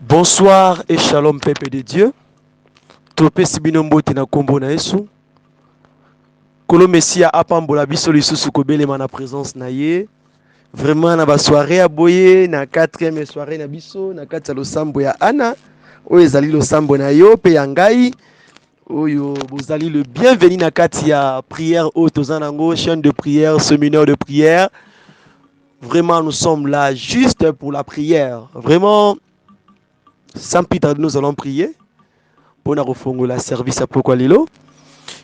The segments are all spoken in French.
Bonsoir et shalom peuple de Dieu. Topesi bino mbote na kombo na Yesu. Kolo Messia apambola biso lisusu kobelema na présence na ye. Vraiment na ba soirée à boye na 4e soirée na biso na kati ya losambo ya Ana. Oyo ezali losambo na yo pe ya ngai. Oyo bozali le bienvenu na kati ya prière oyo toza nango, chaîne de prière, séminaire de prière. Vraiment nous sommes là juste pour la prière. Vraiment sans pitié, nous allons prier pour la service à Pokwalelo.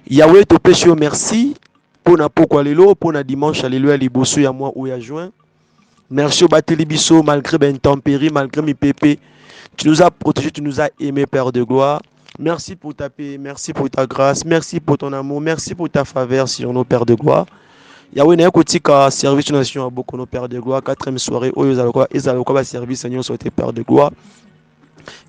Yahweh te pêche merci pour na Pokwalelo, pour na dimanche alléluia liboso ya moi ou ya juin. Merci au Bateli Bisso malgré ben tempérie, malgré mes pépés. Tu nous as protégés, tu nous as aimés, Père de gloire. Merci pour ta paix, merci pour ta grâce, merci pour ton amour, merci pour ta faveur sur nos Pères de gloire. Yahweh n'a pas service de nation à beaucoup nos Pères de gloire. 4e soirée, Ezaloka service Seigneur soit tes Pères de gloire.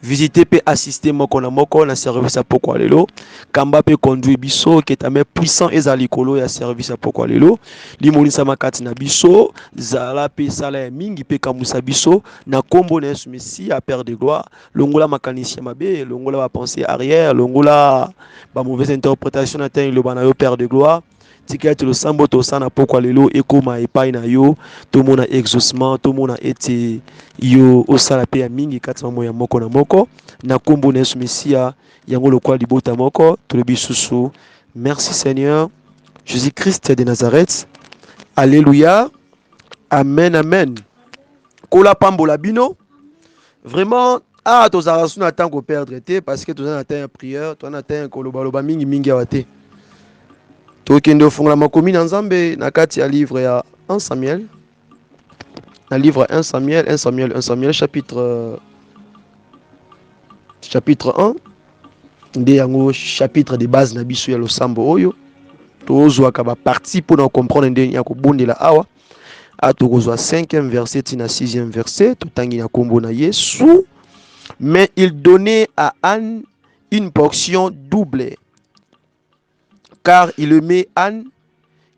Visiter peut assister moko na service à Pokwalelo. Kamba peut conduire biso qui est un puissant ezalikolo ya service à Pokwalelo. Limonisa makati na biso zala pe sala mingi pe kamusa biso na kombo na Yesu Messia Père de gloire. Longola makanisi mabe, longola ba pensée arrière, longola ba mauvaise interprétation na tan le bana yo Père de gloire. Tiket le sambo to sana Pokwalelo ekoma epai na yo to mona exaucement to mona ete yo osala pe ya mingi kati mamo ya moko na moko na kombo na Yesu Messia yango lokwa libota moko to le bisusu. Merci Seigneur Jésus-Christ de Nazareth. Alléluia. Amen amen. Kola pambola bino. Vraiment tozala suna tango perdre te parce que tozana ta prière, tozana ta koloba mingi mingi awate. Tokende ofungola makomi na Nzambe na kati ya livre ya 1 Samuel. Na livre 1 Samuel chapitre 1 nde yango chapitre de base na biso ya losambo oyo tozwaka ba partie pour na comprendre nde ya kobondela awa atokozwa 5e verset tina 6e verset totangi na kombo na Yesu. Mais il donnait à Anne une portion double car il aimait Anne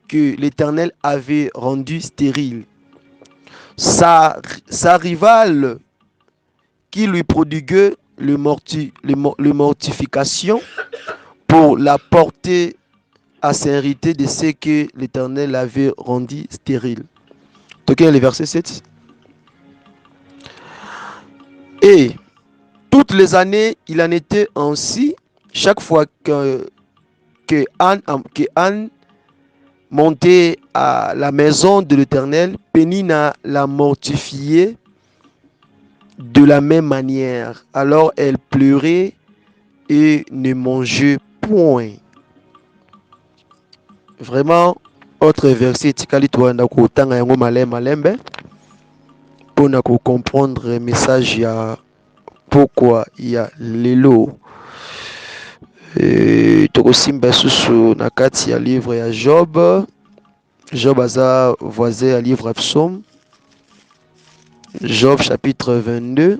que l'Éternel avait rendu stérile. Sa rivale qui lui prodiguait le mortification pour la porter à s'hériter de ce que l'Éternel avait rendu stérile. Toquez le verset 7. Et toutes les années, il en était ainsi, chaque fois que Anne montait à la maison de l'Éternel, Pénina la mortifiait de la même manière. Alors elle pleurait et ne mangeait point. Vraiment, autre verset, tikali tuanda kutanga yango malembe pour na comprendre le message ya pourquoi il y a lelo. Tokosimba susu na kati ya livre ya Job aza voisin ya livre ya Psaume. Job chapitre 22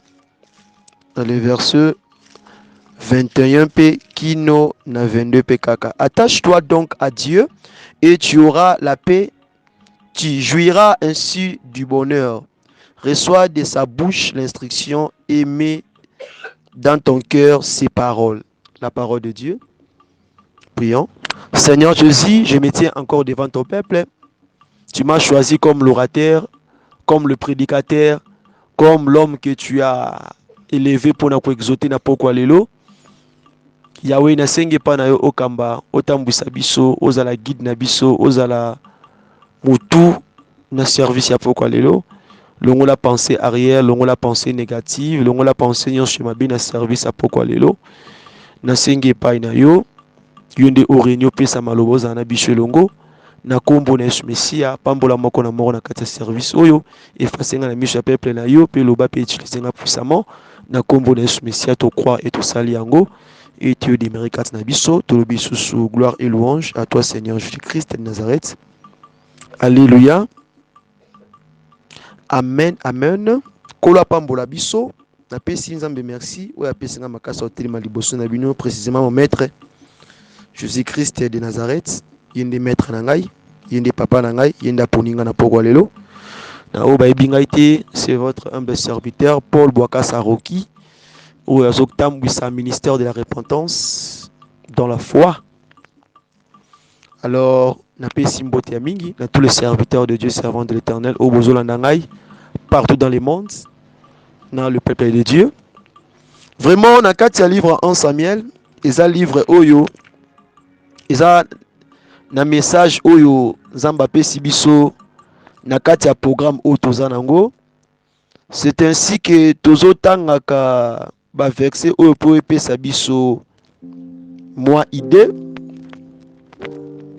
dans le verset 21 p kino na 22 p kaka. Attache-toi donc à Dieu et tu auras la paix, tu jouiras ainsi du bonheur. Reçois de sa bouche l'instruction, aimez dans ton cœur ses paroles. La parole de Dieu. Prions. Seigneur Jésus, je me tiens encore devant ton peuple. Tu m'as choisi comme l'orateur, comme le prédicateur, comme l'homme que tu as élevé pour nous exauter na Pokwalelo. Yahweh na senge pa na yo okamba, otambwisa biso, ozala guide na biso, ozala mutu na service ya Pokwalelo. Longo la pensée arrière, longo la pensée négative, longo la pensée nyonso mabe na service ya Pokwalelo. Na senge pa na yo, yonde orenyo pesa malobo za na biso longo. Na kombo na Yesu Messia pambola moko na moko na kati ya service oyo efasenga na miso ya peuple na yo pe loba pe utiliser nga puissamment na kombo na Yesu Messia to croire et to sali yango et Dieu des miracles na biso to lobi sous gloire et louange à toi Seigneur Jésus-Christ de Nazareth. Alléluia. Amen amen. Kolo apambola biso na pesi nzambe merci oyo apesi nga makasa otelema liboso na bino précisément mon maître Jésus-Christ de Nazareth yende maître na ngai yende papa na ngai yende aponinga na poko lelo na oyo bayebi ngai te c'est votre humble serviteur Paul Bouakassa Roki oyo azotambwisa ministère de la repentance dans la foi. Alors napesi mbote ya mingi na tous les serviteurs de Dieu servants de l'Éternel oyo bozolanda ngai partout dans le monde dans le peuple de Dieu. Vraiment na kati ya livre en Samuel eza livre oyo eza na message oyo Nzambe apesi biso na kati ya programme oyo toza nango. C'est ainsi que tozotangaka ba verset oyo po epesa biso moi idée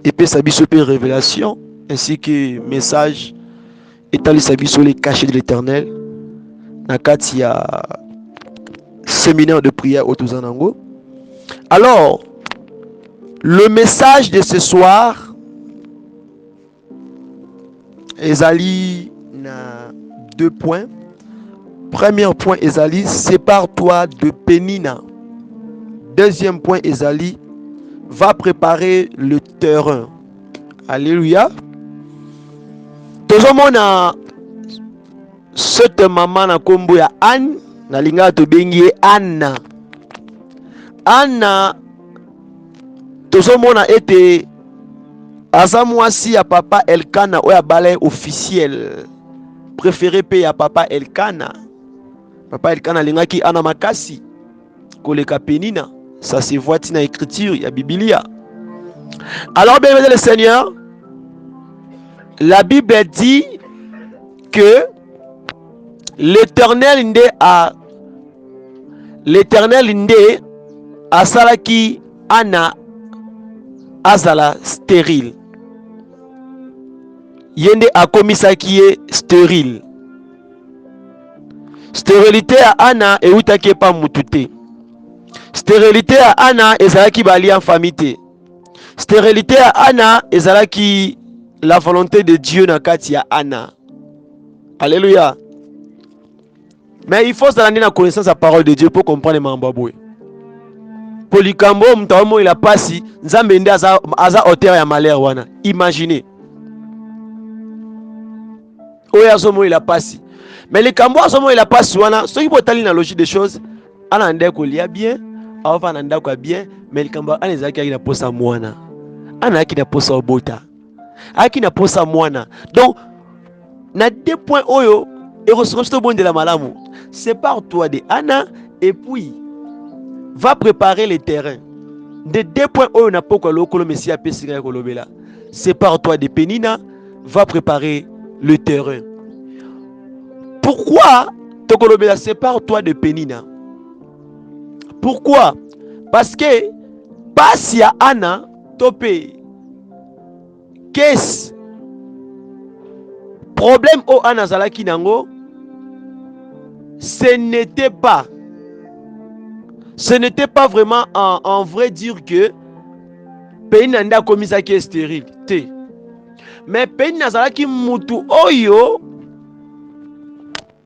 epesa biso pe révélation ainsi que message etalisa biso les cachets de l'Éternel na kati ya séminaire de prière au Touzanango. Alors, le message de ce soir, Ezali na 2 points. Premier point, Ezali, sépare-toi de Pénina. Deuxième point, Ezali, va préparer le terrain. Alléluia. Tout le monde a cette maman na kombo ya Anne. Na linga to bengi Anna. Anna tozomona ete aza mwasi ya papa Elkana oya balai officiel préféré pe ya papa Elkana. Papa Elkana lingaki Anna makasi koleka Pénina. Ça se voit dans l'écriture ya Biblia. Alors bien le Seigneur, la Bible dit que l'Éternel nde asalaki Anna azala stérile. Yende akomisaki ye stérile. Stérilité à Anna eutaki pa mutu te. Stérilité à Anna ezalaki bali en famille te. Stérilité à Anna ezalaki la volonté de Dieu na kati ya Anna. Alléluia. Mais il faut s'aller dans la connaissance de la parole de Dieu pour comprendre les mambaboué. Pour likambo mtaomo il a passé, nzambe ndé aza auteur ya malheur wana. Imaginez. Oya somo il a passé. Mais likambo somo il a passé wana, ceux qui vont aller dans la logique des choses, ana ndé ko lia bien, afa na ndako bien, mais likambo ana ezaki na posa mwana. Ana ki na posa obota. Aki na posa mwana. Donc na 2 points oyo et reçois bon de la malamu. Sépare-toi de Anna et puis va préparer le terrain. De 2 points où on n'a pas le Messia Pessinga Kolobela. Sépare-toi de Pénina, va préparer le terrain. Pourquoi Tokolobela sépare-toi de Pénina? Pourquoi? Parce que passe ya Anna topé. Qu'est-ce problème au Anna Zalaki Nango? Ce n'était pas vraiment en vrai dire que Pénina nda komisa ki stérile. Mais Pénina Zalaki mutu oyo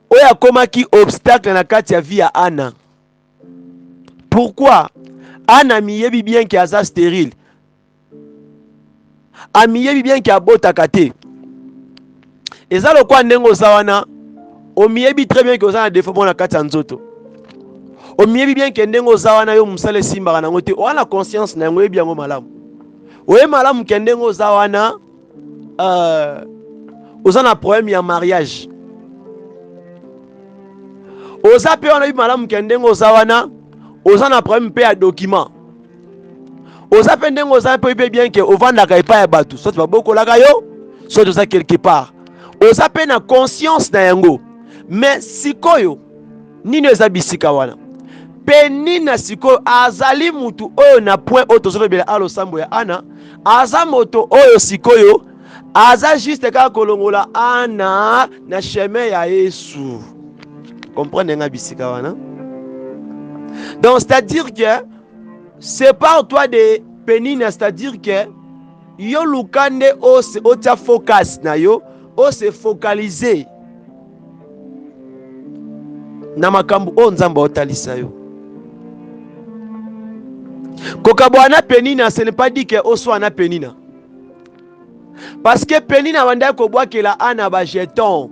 oya komaki obstacle na kati ya vie ya Anna. Pourquoi? Anna miyebi bien ki aza stérile. Amiyebi bien ki abotaka te. Eza lokwa ndengo zawana omiyebi très bien que oza na défaut na kati ya nzoto. Omiyebi bien que ndengo zawana yo musale simba na ngote wana conscience na ngoyebi yango malamu. Oye malamu ke ndengo zawana oza na problème ya mariage. Oza pe wana bi malamu ke ndengo zawana oza na problème pe ya document. Oza pe ndengo za pe bien que ovanda ka epa ya batu. Soit ba bokolaka yo, soit oza quelque part. Oza pe na conscience na yango. Mais sikoyo nini eza bisika wana? Pénina sikoyo azali mutu oyo na point oyo tozolobela alo sambo ya Anna. Aza moto oyo sikoyo aza juste kaka kolongola Anna na chemin ya Yesu. Comprenez nga bisika wana? Donc c'est-à-dire que sépare-toi de Pénina, c'est-à-dire que yo lukande o tia focus na yo, o se focaliser na makambo o nzambe otalisa yo. Kokabwana Penina, ce n'est pas dit que Oso ana Penina. Parce que Penina wanda ko bwakela ana ba jeton.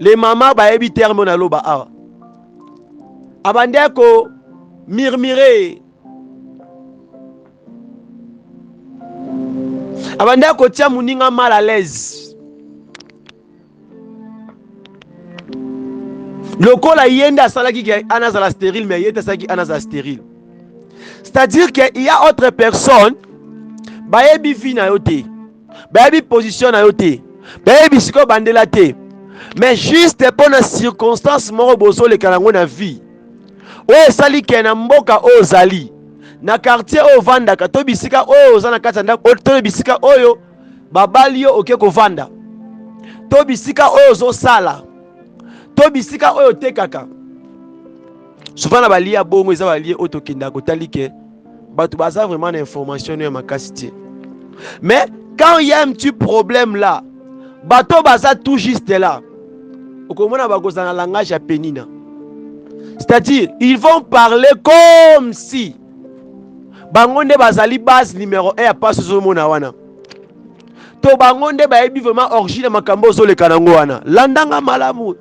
Les mamans ba ebi terme na loba awa. Abande ko murmurer. Abande ko tia muninga mal à l'aise. Lokola yenda salaki ki anazala stérile mais yeta saki anazala stérile. C'est-à-dire qu'il y a autre personne bayebi fi na yo te, bayebi position na yo te, bayebi siko bandela te, mais juste pour na circonstance moko bozo le kalango na vie oyo esali ke na mboka oyo ozali na quartier oyo ovandaka to bisika oyo oza na kati ya ndako to bisika oyo babali yo oke kovanda to bisika oyo ozosala to bisika oyo otekaka. Souvent na balia bongo eza balie oyo tokenda kotali ke bato baza vraiment d'information na makasi te. Mais quand il y a un petit problème là, bato baza tout juste là. Okomona bakoza na langage ya Penina. C'est-à-dire, ils vont parler comme si bangonde bazali base numéro 1 ya passe zo mona wana. To bangonde bayebi vraiment origine makambo zo le kanango wana. Landanga malamu.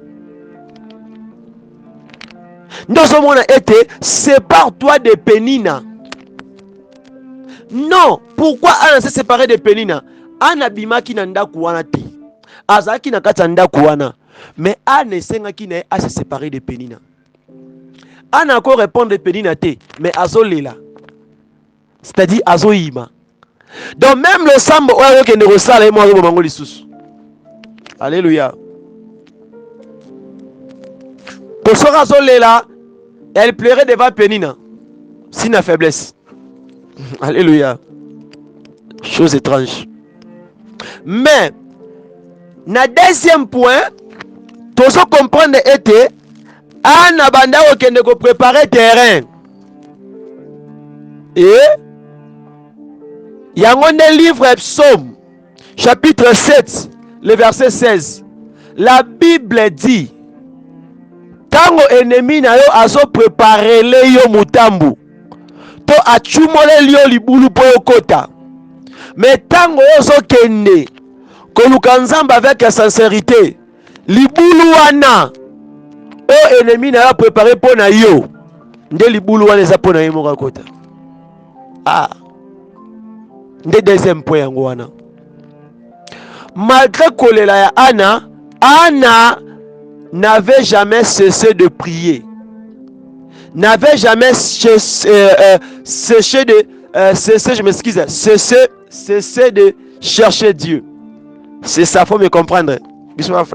Nous sommes été sépare-toi de Penina. Non, pourquoi Anna s'est séparé de Penina? Anna bimaki na ndaku wana te. Azaki na kati ndaku wana. Mais Anna sengaki na a se séparé de Penina. Anna encore répondre de Penina te, mais azolela. C'est-à-dire azoyima. Donc même le sambo oyo ke ndeko sala e mo azo bango lisusu. Alléluia. Pour ce raison-là, elle pleurait devant Penina. Signe la faiblesse. Alléluia. Chose étrange. Mais, na deuxième point, tout ce comprendre était, Anna Banda okende ko préparer terrain. Et, il y a un livre Psaume, chapitre 7, le verset 16. La Bible dit, tango ennemi na yo azo préparer le yo mutambu to achumole lio libulu po okota, mais tango ozo kende koluka nzamba avec sincérité libulu wana o ennemi na yo préparer po na yo nde libulu wana eza po na yo moko kota. Ah, nde deuxième point yango wana. Malgré kolela ya Anna n'avait jamais cessé de prier, n'avait jamais cessé de chercher Dieu. C'est ça, faut me comprendre.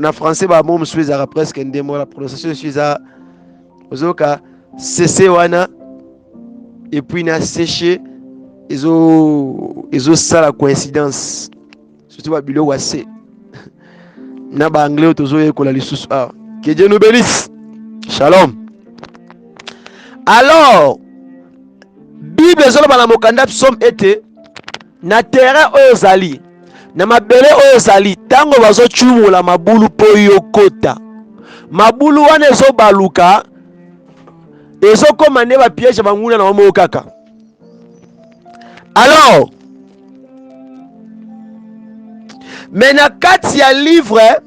En français, bah, moi, je suis presque un démon, la prononciation, je suis à Ozoka, cessé wana, et puis na séché, ils ont ça la coïncidence. Surtout, bah, bilo wasse. Na ba anglais, tozo ye kola lisusu. Que Dieu nous bénisse. Shalom. Alors, Bible ezoloba na mokanda Psaume ete na terrain oyo ozali, na mabele oyo ozali, tango bazochumula mabulu po yokota. Mabulu wana ezobaluka, ezokoma ne ba piège banguna na omo kaka. Alors, mais na kati ya livre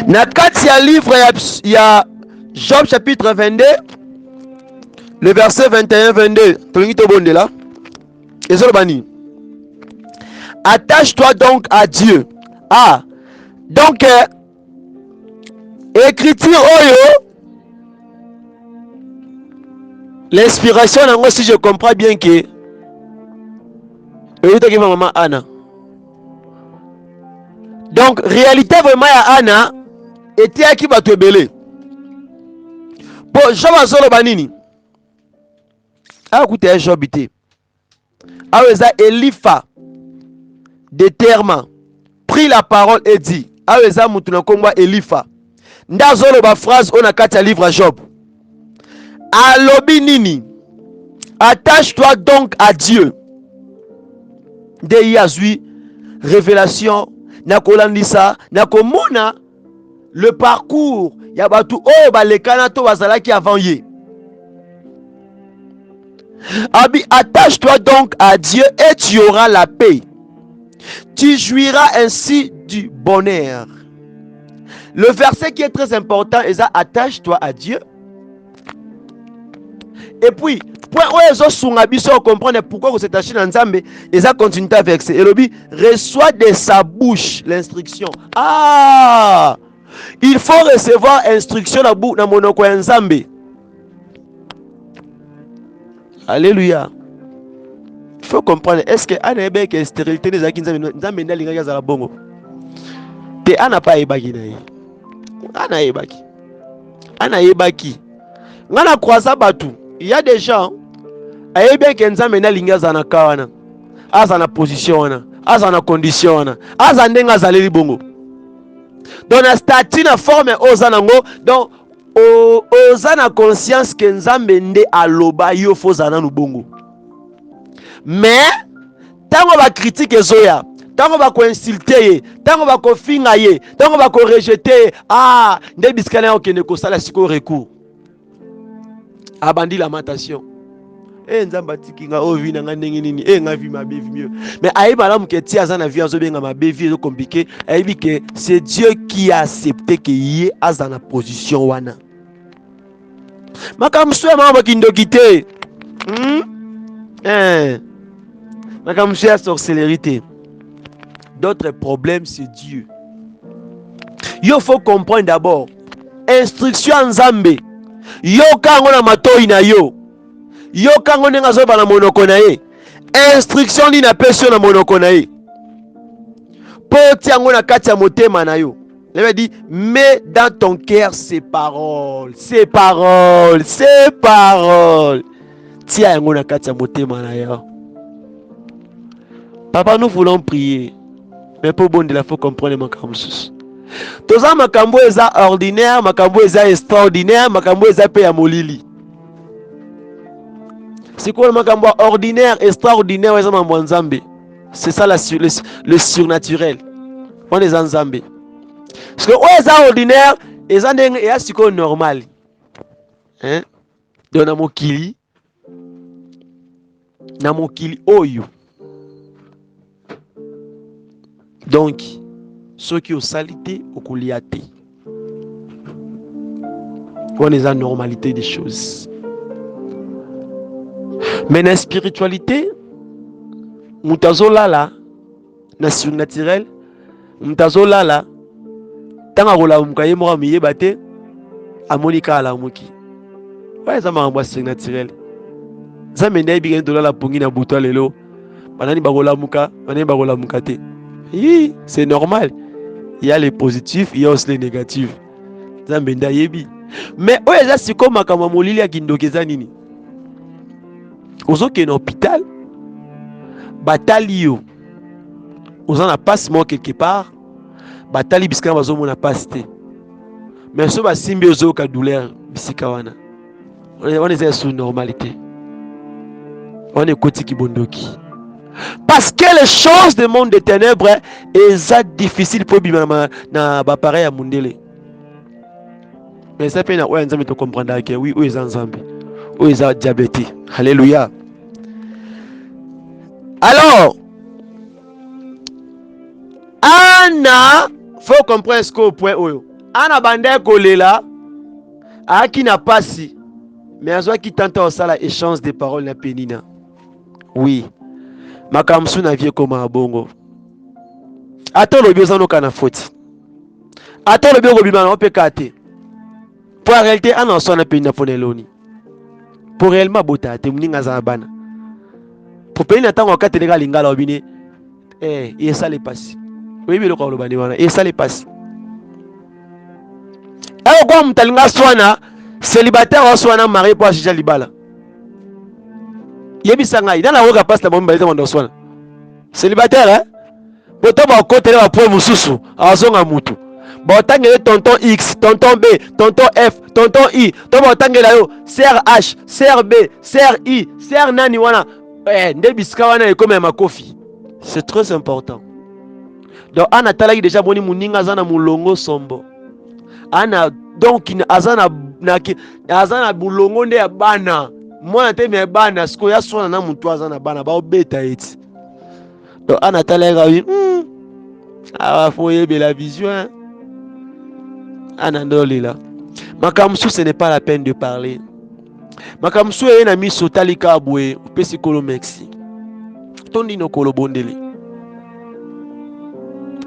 na kati ya livre ya Job chapitre 22 le verset 21-22 tolingi tobonde là ezolobani, attache-toi donc à Dieu. Ah, donc écriture oyo l'inspiration nango, si je comprends bien que oyutaki maman Anna. Donc réalité vraiment ya Anna était à qui va te belé. Pour Job azoloba nini? Écoutez un Job ité. Aweza Elifa de Terma prit la parole et dit, aweza mutuna komba Elifa. Ndazoloba phrase on a kati livre Job. Alobi nini? Attache-toi donc à Dieu. De Yazui révélation, na kolandisa, na komona le parcours ya batu oyo balekana to bazalaki avant ye. Abi, attache-toi donc à Dieu et tu auras la paix. Tu jouiras ainsi du bonheur. Le verset qui est très important est ça, attache-toi à Dieu. Et puis, point où ils ont comprendre pourquoi vous êtes attaché dans Nzambe, ils ont continué à verser. Et le but, reçoit de sa bouche l'instruction. Ah! Il faut recevoir instruction dans monoko Nzambe. Alléluia. Il faut comprendre. Est-ce que Anebe que stérilité des akins Nzambe n'a linga za la bongo? Te ana pa ebaki na ye. Ana ebaki. Ana ebaki. Ngana croisa batu. Il y a des gens ayebi ke Nzambe n'a linga za na kawana. Aza na position wana. Aza na condition wana. Aza ndenga za leli bongo. Donc na statut na forme ozanango. Donc oza na conscience que Nzambe nde aloba yo fozana nu bongo. Mais tango ba critique ezoya, tango ba ko insulter ye, tango ba ko finga ye, tango ba ko rejeter, ah nde biskana okende ko sala siko recours. Abandi lamentation. Nzambe atikinga ovina nga ndenge nini, nga vi mabe vi mieux. Mais ayiba la muketi azana vi azo benga mabe vi ezo compliqué, ayibi que c'est Dieu qui a accepté que ye azana position wana. Makamswe mama kindokite. Makamswe a sorcellerie. D'autres problèmes c'est Dieu. Il faut comprendre d'abord instruction Nzambe. Yo kango na matoi na yo. Yo kango nenga zo bana monoko na ye. Instruction ni na pesio na monoko na ye. Poti yango na kati ya motema na yo. Il veut dire, mets dans ton cœur ces paroles. Ces paroles. Ces paroles. Tia yango na kati ya motema na yo. Papa, nous voulons prier. Mais pour bon de la faut comprendre makambo susu. Toza makambo eza ordinaire, makambo eza extraordinaire, makambo eza pe ya molili. C'est quoi le makambo ordinaire, extraordinaire, eza mambo Nzambe. C'est ça le surnaturel. On est en Nzambe. Parce que eza ordinaire, eza ndenge ya siko normal. Hein? Donc na mokili oyo. Donc ceux qui ont salité au koliate. On est en normalité des choses. Mais dans la spiritualité, mutazo lala, na surnaturel, mutazo lala, tanga kola mukaye mo miye bate, amonika ala muki. Ouais, ça m'a envoyé surnaturel. Ça m'a dit bien de la pongi na buto lelo, banani bagola muka, banani bagola mukate. Oui, c'est normal. Il y a les positifs, il y a aussi les négatifs. Ça m'a dit yebi. Mais ouais, ça c'est comme akama molili ya kindokeza nini. Ozo ke na hôpital, batali yo. Ozo na passement quelque part, batali bisika bazo mona passe. Mais so ba simbi ozo ka douleur bisika wana. On est sous normalité. On est koti kibondoki. Parce que les choses du monde des ténèbres est difficile pour bima na ba pareil à mundele. Mais ça peut na ouais nzambe to comprendre que oui, oui nzambe. Oui, ils ont diabète. Alléluia. Alors, Anna, faut comprendre ce qu'au point où Anna bande kolela, a qui n'a pas si, mais à qui tente au sala échange des paroles na penina. Oui, makamsu na vie comme un bongo. Attends le besoin no kana faute. Attends le besoin bima on peut kate. Pour la réalité, Anna so na penina foneloni. Pour réellement bota te muninga za bana pour payer n'attend en quatre légal lingala obine et ça les passe oui mais le quoi le bani wana et ça les passe alors quoi mtalinga swana célibataire wa swana marié pour acheter libala yebi sanga ida na roga passe la bombe baleta ndo swana célibataire hein poto ba côté ba pour mususu azonga mutu ba otangele tonton X, tonton B, tonton F, tonton I, to ba otangela yo, sœur H, sœur B, sœur I, sœur nani wana. Nde bisika wana e comme makofi. C'est très important. Donc Anna talaki déjà boni muninga zana mulongo sombo. Anna donc azana azana bulongo nde ya bana. Moi te me bana siko ya sona na mutu azana bana ba obeta eti. Donc Anna talaki ah faut yebe la vision. Hein? Anna ndoli là. Makamsu ce n'est pas la peine de parler. Makamsu e na miso talika abwe pesi kolo merci. Tondi no kolo bondeli.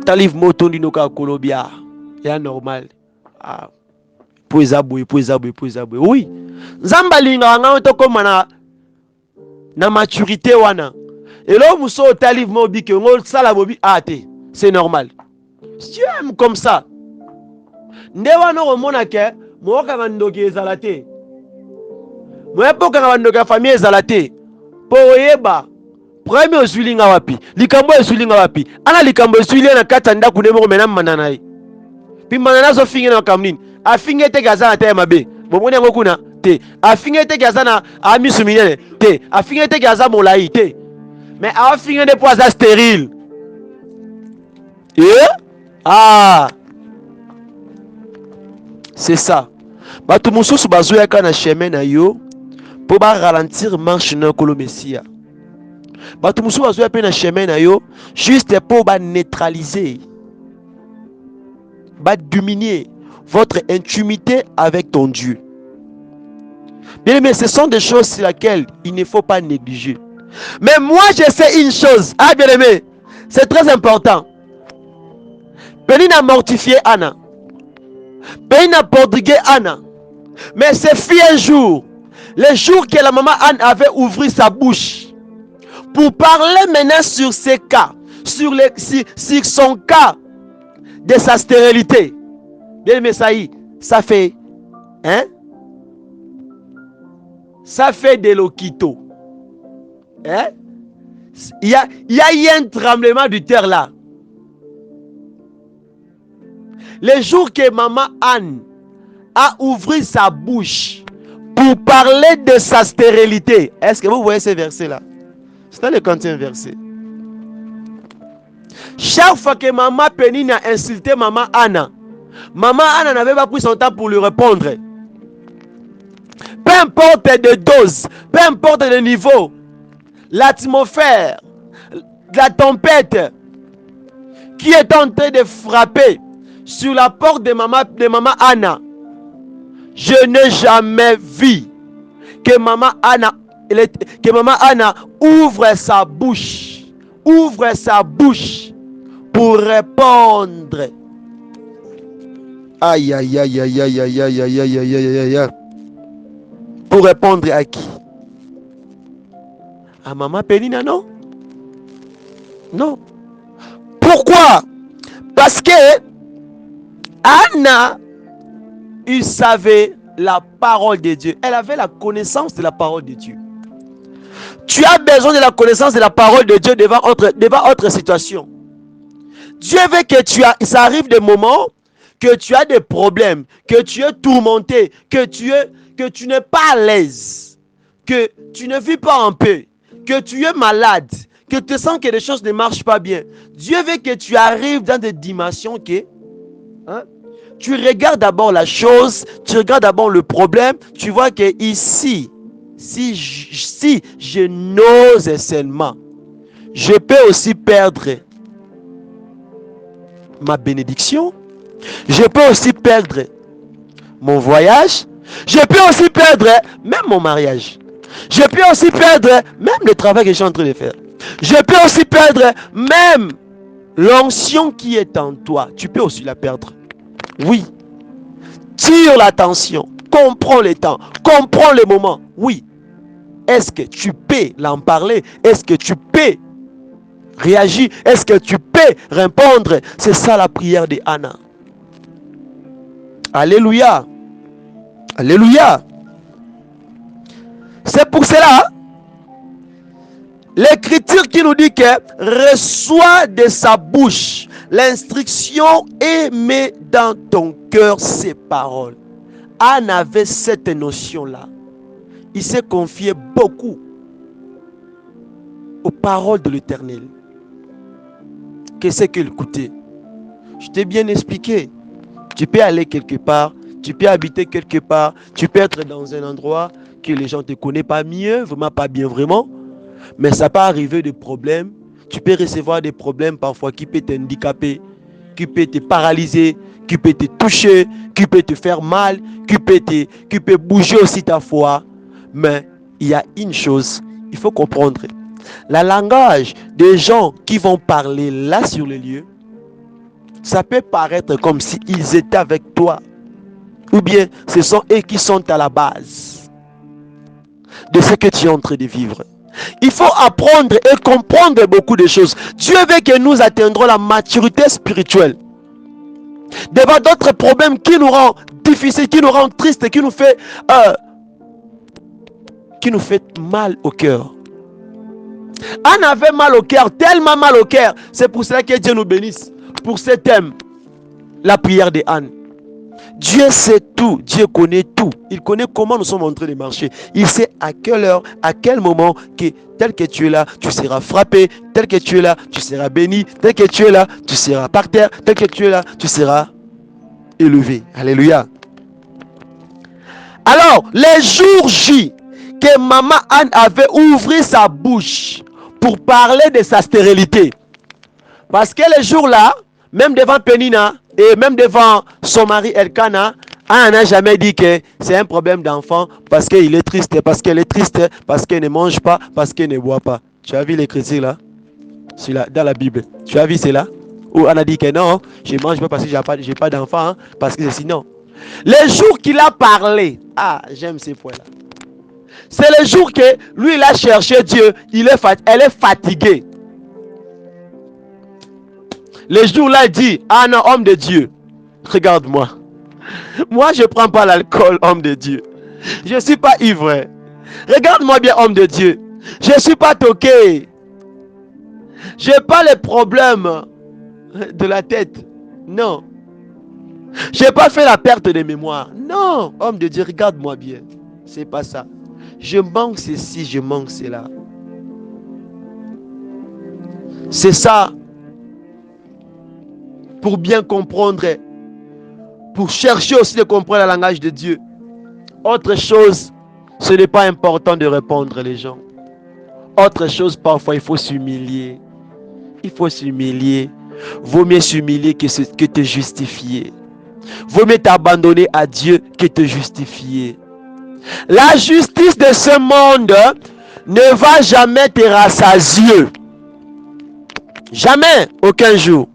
Talif mo tondi no ka kolo bia. Ya normal. Ah. Poezabwe. Oui. Nzamba linga nga to koma na maturité wana. Et là muso talif mo bi ke ngol sala bobi ate. C'est normal. Si tu aimes comme ça. Nde wana omona ke mo ka bandoki ezala te. Mo epoka ka bandoki famille ezala te. Po oyeba premier osulinga wapi? Likambo esulinga wapi? Ana likambo esulinga na kata ndako ndemo mena manana yi. Pi manana zo finge na kamnini. Afinge te gaza na te mabe. Bomoni yango kuna te. Afinge te gaza na amisu minene te. Afinge te gaza molai te. Mais afinge de poisa stérile. Ah. C'est ça. Bato mususu bazoyaka na chemin na yo po ba ralentir marche na kolo Messia. Bato mususu bazoyaka na chemin na yo juste pour ba neutraliser, ba diminuer votre intimité avec ton Dieu. Bien aimé, ce sont des choses sur lesquelles il ne faut pas négliger. Mais moi je sais une chose, ah bien aimé, c'est très important. Penina mortifié Anna. Penina prodigué Anna. Mais c'est fut un jour, le jour que la maman Anne avait ouvert sa bouche pour parler maintenant sur ses cas, sur son cas de sa stérilité. Bien aimé, ça fait, hein? Ça fait de l'okito. Hein? Il y a eu un tremblement de terre là. Le jour que maman Anne a ouvert sa bouche pour parler de sa stérilité. Est-ce que vous voyez ce verset là? C'est dans le 40e verset. Chaque fois que maman Pénine a insulté maman Anna n'avait pas pris son temps pour lui répondre. Peu importe de dose, peu importe le niveau, l'atmosphère, la tempête qui est en train de frapper sur la porte de maman Anna, je n'ai jamais vu que maman Anna ouvre sa bouche pour répondre. Aïe aïe aïe aïe aïe aïe aïe aïe aïe aïe aïe aïe. Pour répondre à qui? À maman Pénina, non? Non. Pourquoi? Parce que Anna, il savait la parole de Dieu. Elle avait la connaissance de la parole de Dieu. Tu as besoin de la connaissance de la parole de Dieu devant autre situation. Dieu veut que ça arrive des moments que tu as des problèmes, que tu es tourmenté, que tu n'es pas à l'aise, que tu ne vis pas en paix, que tu es malade, que tu sens que les choses ne marchent pas bien. Dieu veut que tu arrives dans des dimensions que tu regardes d'abord la chose, tu regardes d'abord le problème, tu vois que ici, si je n'ose seulement, je peux aussi perdre ma bénédiction, je peux aussi perdre mon voyage, je peux aussi perdre même mon mariage, je peux aussi perdre même le travail que je suis en train de faire, je peux aussi perdre même l'onction qui est en toi, tu peux aussi la perdre. Oui, tire l'attention, comprends les temps, comprends les moments. Oui, est-ce que tu peux l'en parler? Est-ce que tu peux réagir? Est-ce que tu peux répondre? C'est ça la prière de Anna. Alléluia. Alléluia. C'est pour cela l'écriture qui nous dit que reçois de sa bouche l'instruction et mets dans ton cœur ces paroles. Anne avait cette notion-là. Il s'est confié beaucoup aux paroles de l'Éternel. qu'est-ce qu'il coûtait? Je t'ai bien expliqué. Tu peux aller quelque part, tu peux habiter quelque part, tu peux être dans un endroit que les gens ne te connaissent pas mieux, vraiment pas bien vraiment, mais ça peut arriver des problèmes. Tu peux recevoir des problèmes parfois qui peuvent t'handicaper, qui peuvent te paralyser, qui peuvent te toucher, qui peuvent te faire mal, qui peuvent bouger aussi ta foi. Mais il y a une chose, il faut comprendre. Le langage des gens qui vont parler là sur le lieu, ça peut paraître comme s'ils étaient avec toi. Ou bien ce sont eux qui sont à la base de ce que tu es en train de vivre. Il faut apprendre et comprendre beaucoup de choses. Dieu veut que nous atteindrons la maturité spirituelle. Devant d'autres problèmes qui nous rendent difficiles, qui nous rendent tristes, qui nous fait mal au cœur. Anne avait mal au cœur, tellement mal au cœur. C'est pour cela que Dieu nous bénisse. Pour ce thème, la prière de Anne. Dieu sait tout, Dieu connaît tout. Il connaît comment nous sommes en train de marcher. Il sait à quelle heure, à quel moment, que tel que tu es là, tu seras frappé. Tel que tu es là, tu seras béni. Tel que tu es là, tu seras par terre. Tel que tu es là, tu seras élevé. Alléluia. Alors, les jours J, que maman Anne avait ouvert sa bouche pour parler de sa stérilité. Parce que les jours-là, même devant Pénina et même devant son mari Elkana, Anne n'a jamais dit que c'est un problème d'enfant parce qu'il est triste, parce qu'elle est triste, parce qu'elle ne mange pas, parce qu'elle ne boit pas. Tu as vu l'écriture là? Dans la Bible. Tu as vu cela? Où Anne a dit que non, je ne mange pas parce que je n'ai pas d'enfant, parce que c'est sinon. Les jours qu'il a parlé, j'aime ces points-là. C'est le jour que lui, il a cherché Dieu, elle est fatiguée. Le jour-là, il dit, non, homme de Dieu, regarde-moi. Moi, je ne prends pas l'alcool, homme de Dieu. Je ne suis pas ivre. Regarde-moi bien, homme de Dieu. Je ne suis pas toqué. Je n'ai pas les problèmes de la tête. Non. Je n'ai pas fait la perte de mémoire. Non, homme de Dieu, regarde-moi bien. C'est pas ça. Je manque ceci, je manque cela. C'est ça. Pour bien comprendre, pour chercher aussi de comprendre le langage de Dieu. Autre chose, ce n'est pas important de répondre les gens. Autre chose, parfois il faut s'humilier. Il faut s'humilier. Vaut mieux s'humilier que te justifier. Vaut mieux t'abandonner à Dieu que te justifier. La justice de ce monde ne va jamais te rassasier. Jamais, aucun jour.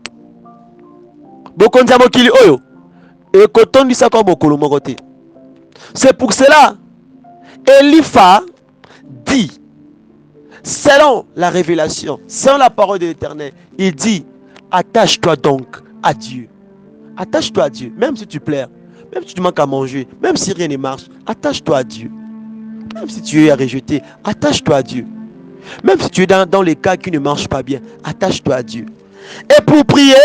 C'est pour cela, Elipha dit, selon la révélation, selon la parole de l'Éternel, il dit, attache-toi donc à Dieu. Attache-toi à Dieu, même si tu pleures, même si tu manques à manger, même si rien ne marche, attache-toi à Dieu. Même si tu es à rejeter, attache-toi à Dieu. Même si tu es dans les cas qui ne marchent pas bien, attache-toi à Dieu. Et pour prier,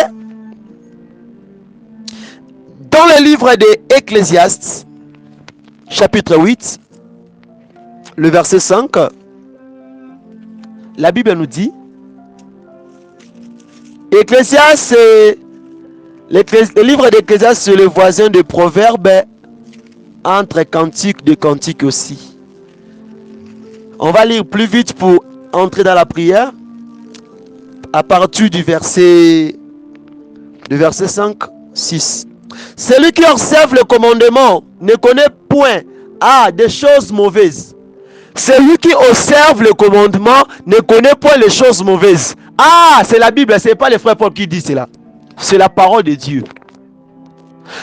dans le livre de Ecclésiaste, chapitre 8, le verset 5, la Bible nous dit, Ecclésiaste, le livre d'Ecclésiaste, c'est le voisin de Proverbes, entre cantiques de cantiques aussi. On va lire plus vite pour entrer dans la prière, à partir du verset 5, 6. Celui qui observe le commandement ne connaît point des choses mauvaises. Celui qui observe le commandement ne connaît point les choses mauvaises. C'est la Bible, ce n'est pas les frères Paul qui dit cela. C'est la parole de Dieu.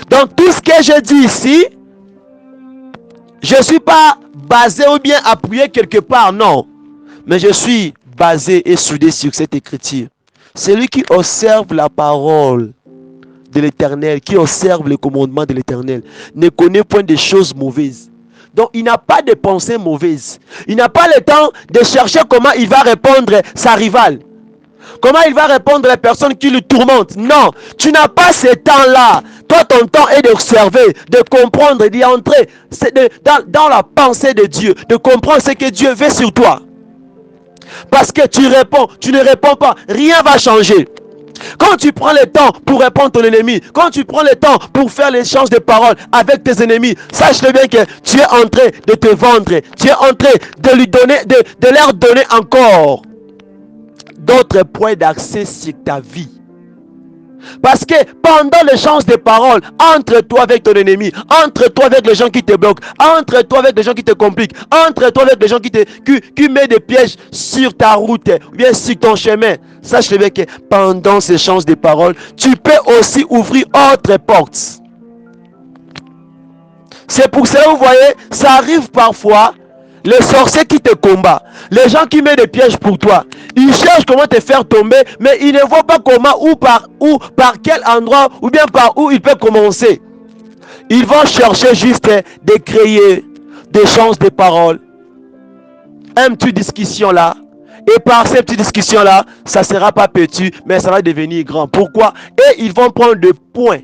Donc tout ce que je dis ici, je ne suis pas basé ou bien appuyé quelque part, non. Mais je suis basé et soudé sur cette écriture. Celui qui observe la parole de l'Éternel, qui observe le commandement de l'Éternel, ne connaît point de choses mauvaises. Donc il n'a pas de pensées mauvaises. Il n'a pas le temps de chercher comment il va répondre sa rivale. Comment il va répondre les personnes qui le tourmentent. Non, tu n'as pas ce temps-là. Toi, ton temps est d'observer, de comprendre, d'y entrer dans la pensée de Dieu, de comprendre ce que Dieu veut sur toi. Parce que tu réponds, tu ne réponds pas, rien ne va changer. Quand tu prends le temps pour répondre ton ennemi, quand tu prends le temps pour faire l'échange de paroles avec tes ennemis, sache-le bien que tu es en train de te vendre. Tu es en train de lui donner, de leur donner encore d'autres points d'accès sur ta vie. Parce que pendant l'échange de paroles entre toi avec ton ennemi, entre toi avec les gens qui te bloquent, entre toi avec les gens qui te compliquent, entre toi avec les gens qui mettent des pièges sur ta route ou bien sur ton chemin, sache bien que pendant ces échanges de paroles, tu peux aussi ouvrir autres portes. C'est pour ça que vous voyez, ça arrive parfois. Les sorciers qui te combattent, les gens qui mettent des pièges pour toi, ils cherchent comment te faire tomber, mais ils ne voient pas comment, ou par quel endroit, ou bien par où ils peuvent commencer. Ils vont chercher juste de créer des échanges de paroles, une petite discussion là, et par cette petite discussion là, ça ne sera pas petit, mais ça va devenir grand. Pourquoi? Et ils vont prendre des points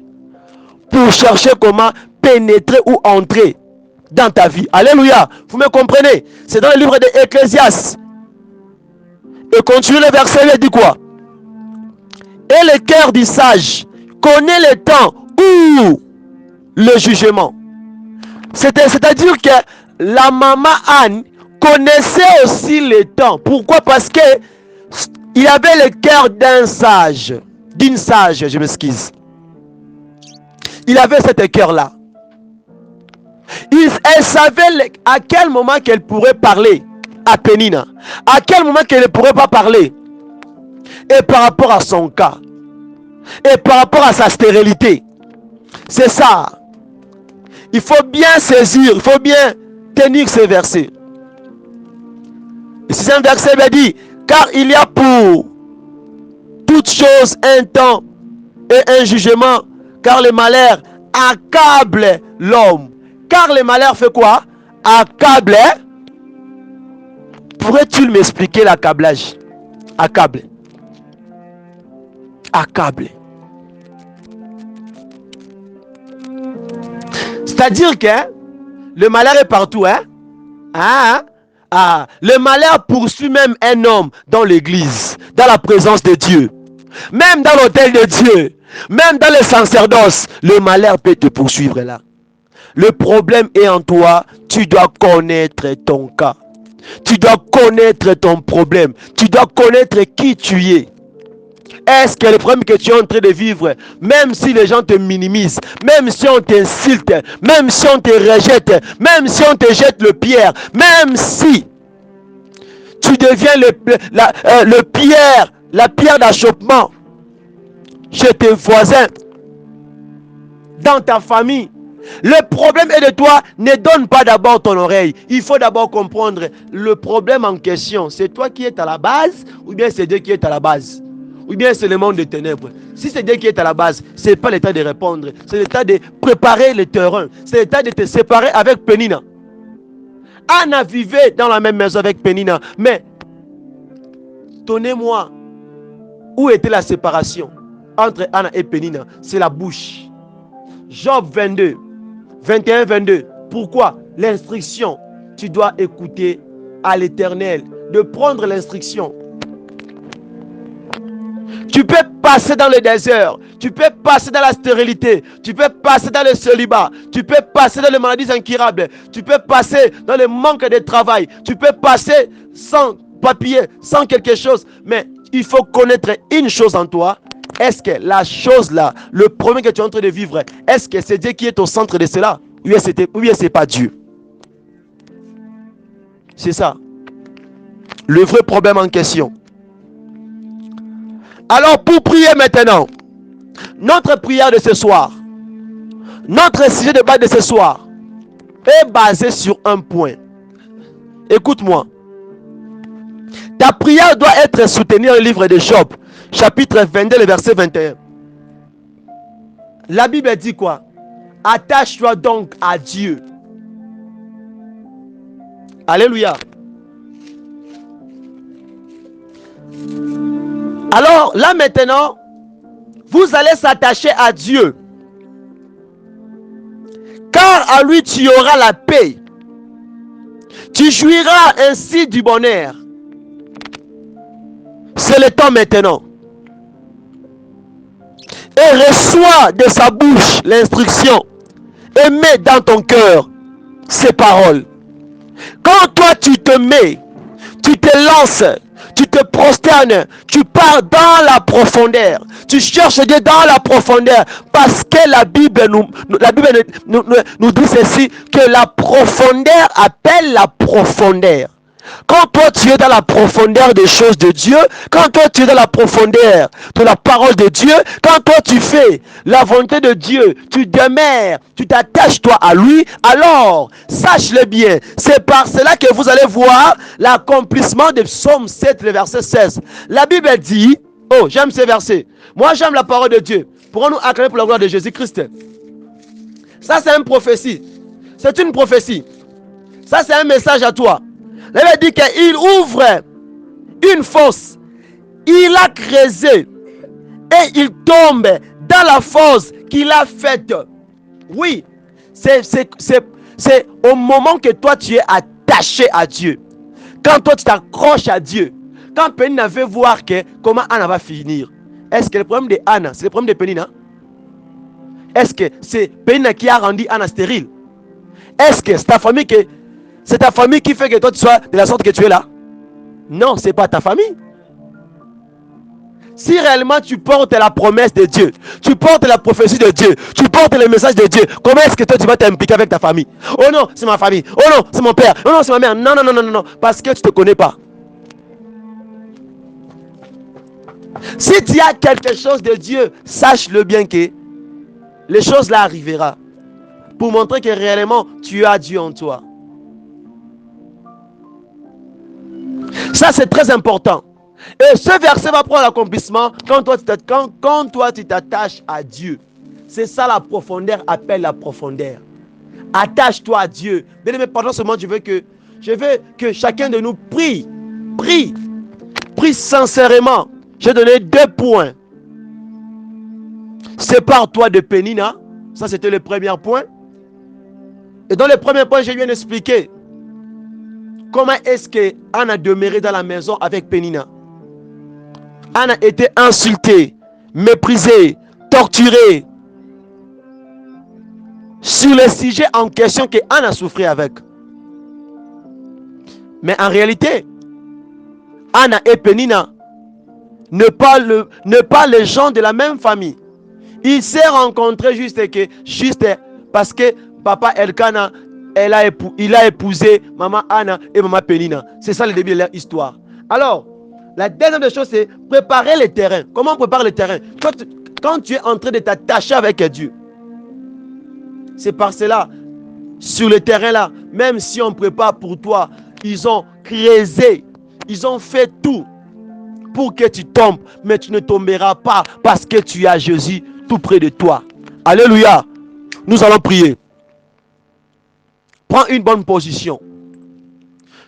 pour chercher comment pénétrer ou entrer dans ta vie. Alléluia. Vous me comprenez? C'est dans le livre de Ecclésiaste. Et continue le verset, il dit quoi? Et le cœur du sage connaît le temps ou le jugement. C'est-à-dire que la maman Anne connaissait aussi le temps. Pourquoi? Parce que il avait le cœur d'un sage. D'une sage, je m'excuse. Il avait ce cœur-là. Elle savait à quel moment qu'elle pourrait parler à Pénina, à quel moment qu'elle ne pourrait pas parler, et par rapport à son cas, et par rapport à sa stérilité. C'est ça. Il faut bien saisir, il faut bien tenir ces versets. Et c'est un verset qui dit, car il y a pour toute chose un temps et un jugement, car le malheur accable l'homme. Car le malheur fait quoi? Accable. Pourrais-tu m'expliquer l'accablage? Accable. Accable. C'est-à-dire que le malheur est partout. Le malheur poursuit même un homme dans l'église, dans la présence de Dieu. Même dans l'autel de Dieu. Même dans le sacerdoce. Le malheur peut te poursuivre là. Le problème est en toi. Tu dois connaître ton cas. Tu dois connaître ton problème. Tu dois connaître qui tu es. Est-ce que le problème que tu es en train de vivre, même si les gens te minimisent, même si on t'insulte, même si on te rejette, même si on te jette le pierre, même si tu deviens la pierre d'achoppement chez tes voisins, dans ta famille, le problème est de toi. Ne donne pas d'abord ton oreille. Il faut d'abord comprendre le problème en question. C'est toi qui es à la base, ou bien c'est Dieu qui est à la base, ou bien c'est le monde des ténèbres. Si c'est Dieu qui est à la base, ce n'est pas le temps de répondre. C'est le temps de préparer le terrain. C'est le temps de te séparer avec Pénina. Anna vivait dans la même maison avec Pénina. Mais, donnez-moi, où était la séparation entre Anna et Pénina? C'est la bouche. Job 22, 21, 22. Pourquoi? L'instruction. Tu dois écouter à l'Éternel. De prendre l'instruction. Tu peux passer dans le désert. Tu peux passer dans la stérilité. Tu peux passer dans le célibat. Tu peux passer dans les maladies incurables. Tu peux passer dans le manque de travail. Tu peux passer sans papier, sans quelque chose. Mais il faut connaître une chose en toi. Est-ce que la chose là, le problème que tu es en train de vivre, est-ce que c'est Dieu qui est au centre de cela? Ou bien c'est pas Dieu? C'est ça. Le vrai problème en question. Alors pour prier maintenant, notre prière de ce soir, notre sujet de base de ce soir est basé sur un point. Écoute-moi. Ta prière doit être soutenue dans le livre de Job, chapitre 22, le verset 21. La Bible dit quoi? Attache-toi donc à Dieu. Alléluia. Alors là maintenant, vous allez s'attacher à Dieu. Car à lui tu auras la paix. Tu jouiras ainsi du bonheur. C'est le temps maintenant. et reçois de sa bouche l'instruction et mets dans ton cœur ces paroles. Quand toi tu te mets, tu te lances, tu te prosternes, tu pars dans la profondeur, tu cherches Dieu dans la profondeur, parce que la Bible nous dit ceci, que la profondeur appelle la profondeur. Quand toi tu es dans la profondeur des choses de Dieu, quand toi tu es dans la profondeur de la parole de Dieu, quand toi tu fais la volonté de Dieu, tu demeures, tu t'attaches toi à lui, alors sache-le bien, c'est par cela que vous allez voir l'accomplissement de Psaume 7, le verset 16. La Bible dit, oh j'aime ces versets, moi j'aime la parole de Dieu, pourrons-nous acclamer pour la gloire de Jésus-Christ? Ça c'est une prophétie, c'est une prophétie, ça c'est un message à toi. La Bible dit qu'il ouvre une fosse, il a creusé et il tombe dans la fosse qu'il a faite. Oui, c'est au moment que toi tu es attaché à Dieu. Quand toi tu t'accroches à Dieu. Quand Pénina veut voir comment Anna va finir. Est-ce que le problème de Anna, c'est le problème de Pénina? Est-ce que c'est Pénina qui a rendu Anna stérile? Est-ce que c'est ta famille qui... C'est ta famille qui fait que toi tu sois de la sorte que tu es là? Non, ce n'est pas ta famille. Si réellement tu portes la promesse de Dieu, tu portes la prophétie de Dieu, tu portes le message de Dieu, comment est-ce que toi tu vas t'impliquer avec ta famille? Oh non, c'est ma famille. Oh non, c'est mon père. Oh non, c'est ma mère. Non, non, non, non, non, non. Parce que tu ne te connais pas. Si tu as quelque chose de Dieu, sache-le bien que les choses là arriveront. Pour montrer que réellement tu as Dieu en toi. Ça c'est très important. Et ce verset va prendre l'accomplissement quand toi tu t'attaches à Dieu. C'est ça la profondeur appelle la profondeur. Attache-toi à Dieu. Bien aimé, pendant ce moment, je veux que chacun de nous prie. Prie sincèrement. J'ai donné 2 points. Sépare-toi de Pénina. Ça c'était le premier point. Et dans le premier point, je viens d'expliquer comment est-ce que Anna demeurait dans la maison avec Pénina. Anna était insultée, méprisée, torturée sur le sujet en question que Anna souffrait avec. Mais en réalité, Anna et Pénina ne pas les gens de la même famille. Ils s'est rencontrés juste parce que papa Elkana, il a épousé maman Anna et maman Pénina. C'est ça le début de leur histoire. Alors, la deuxième chose, c'est préparer le terrain. Comment on prépare le terrain? Quand tu es en train de t'attacher avec Dieu, c'est par cela, sur le terrain là, même si on prépare pour toi, ils ont creusé, ils ont fait tout pour que tu tombes, mais tu ne tomberas pas parce que tu as Jésus tout près de toi. Alléluia. Nous allons prier. Prends une bonne position.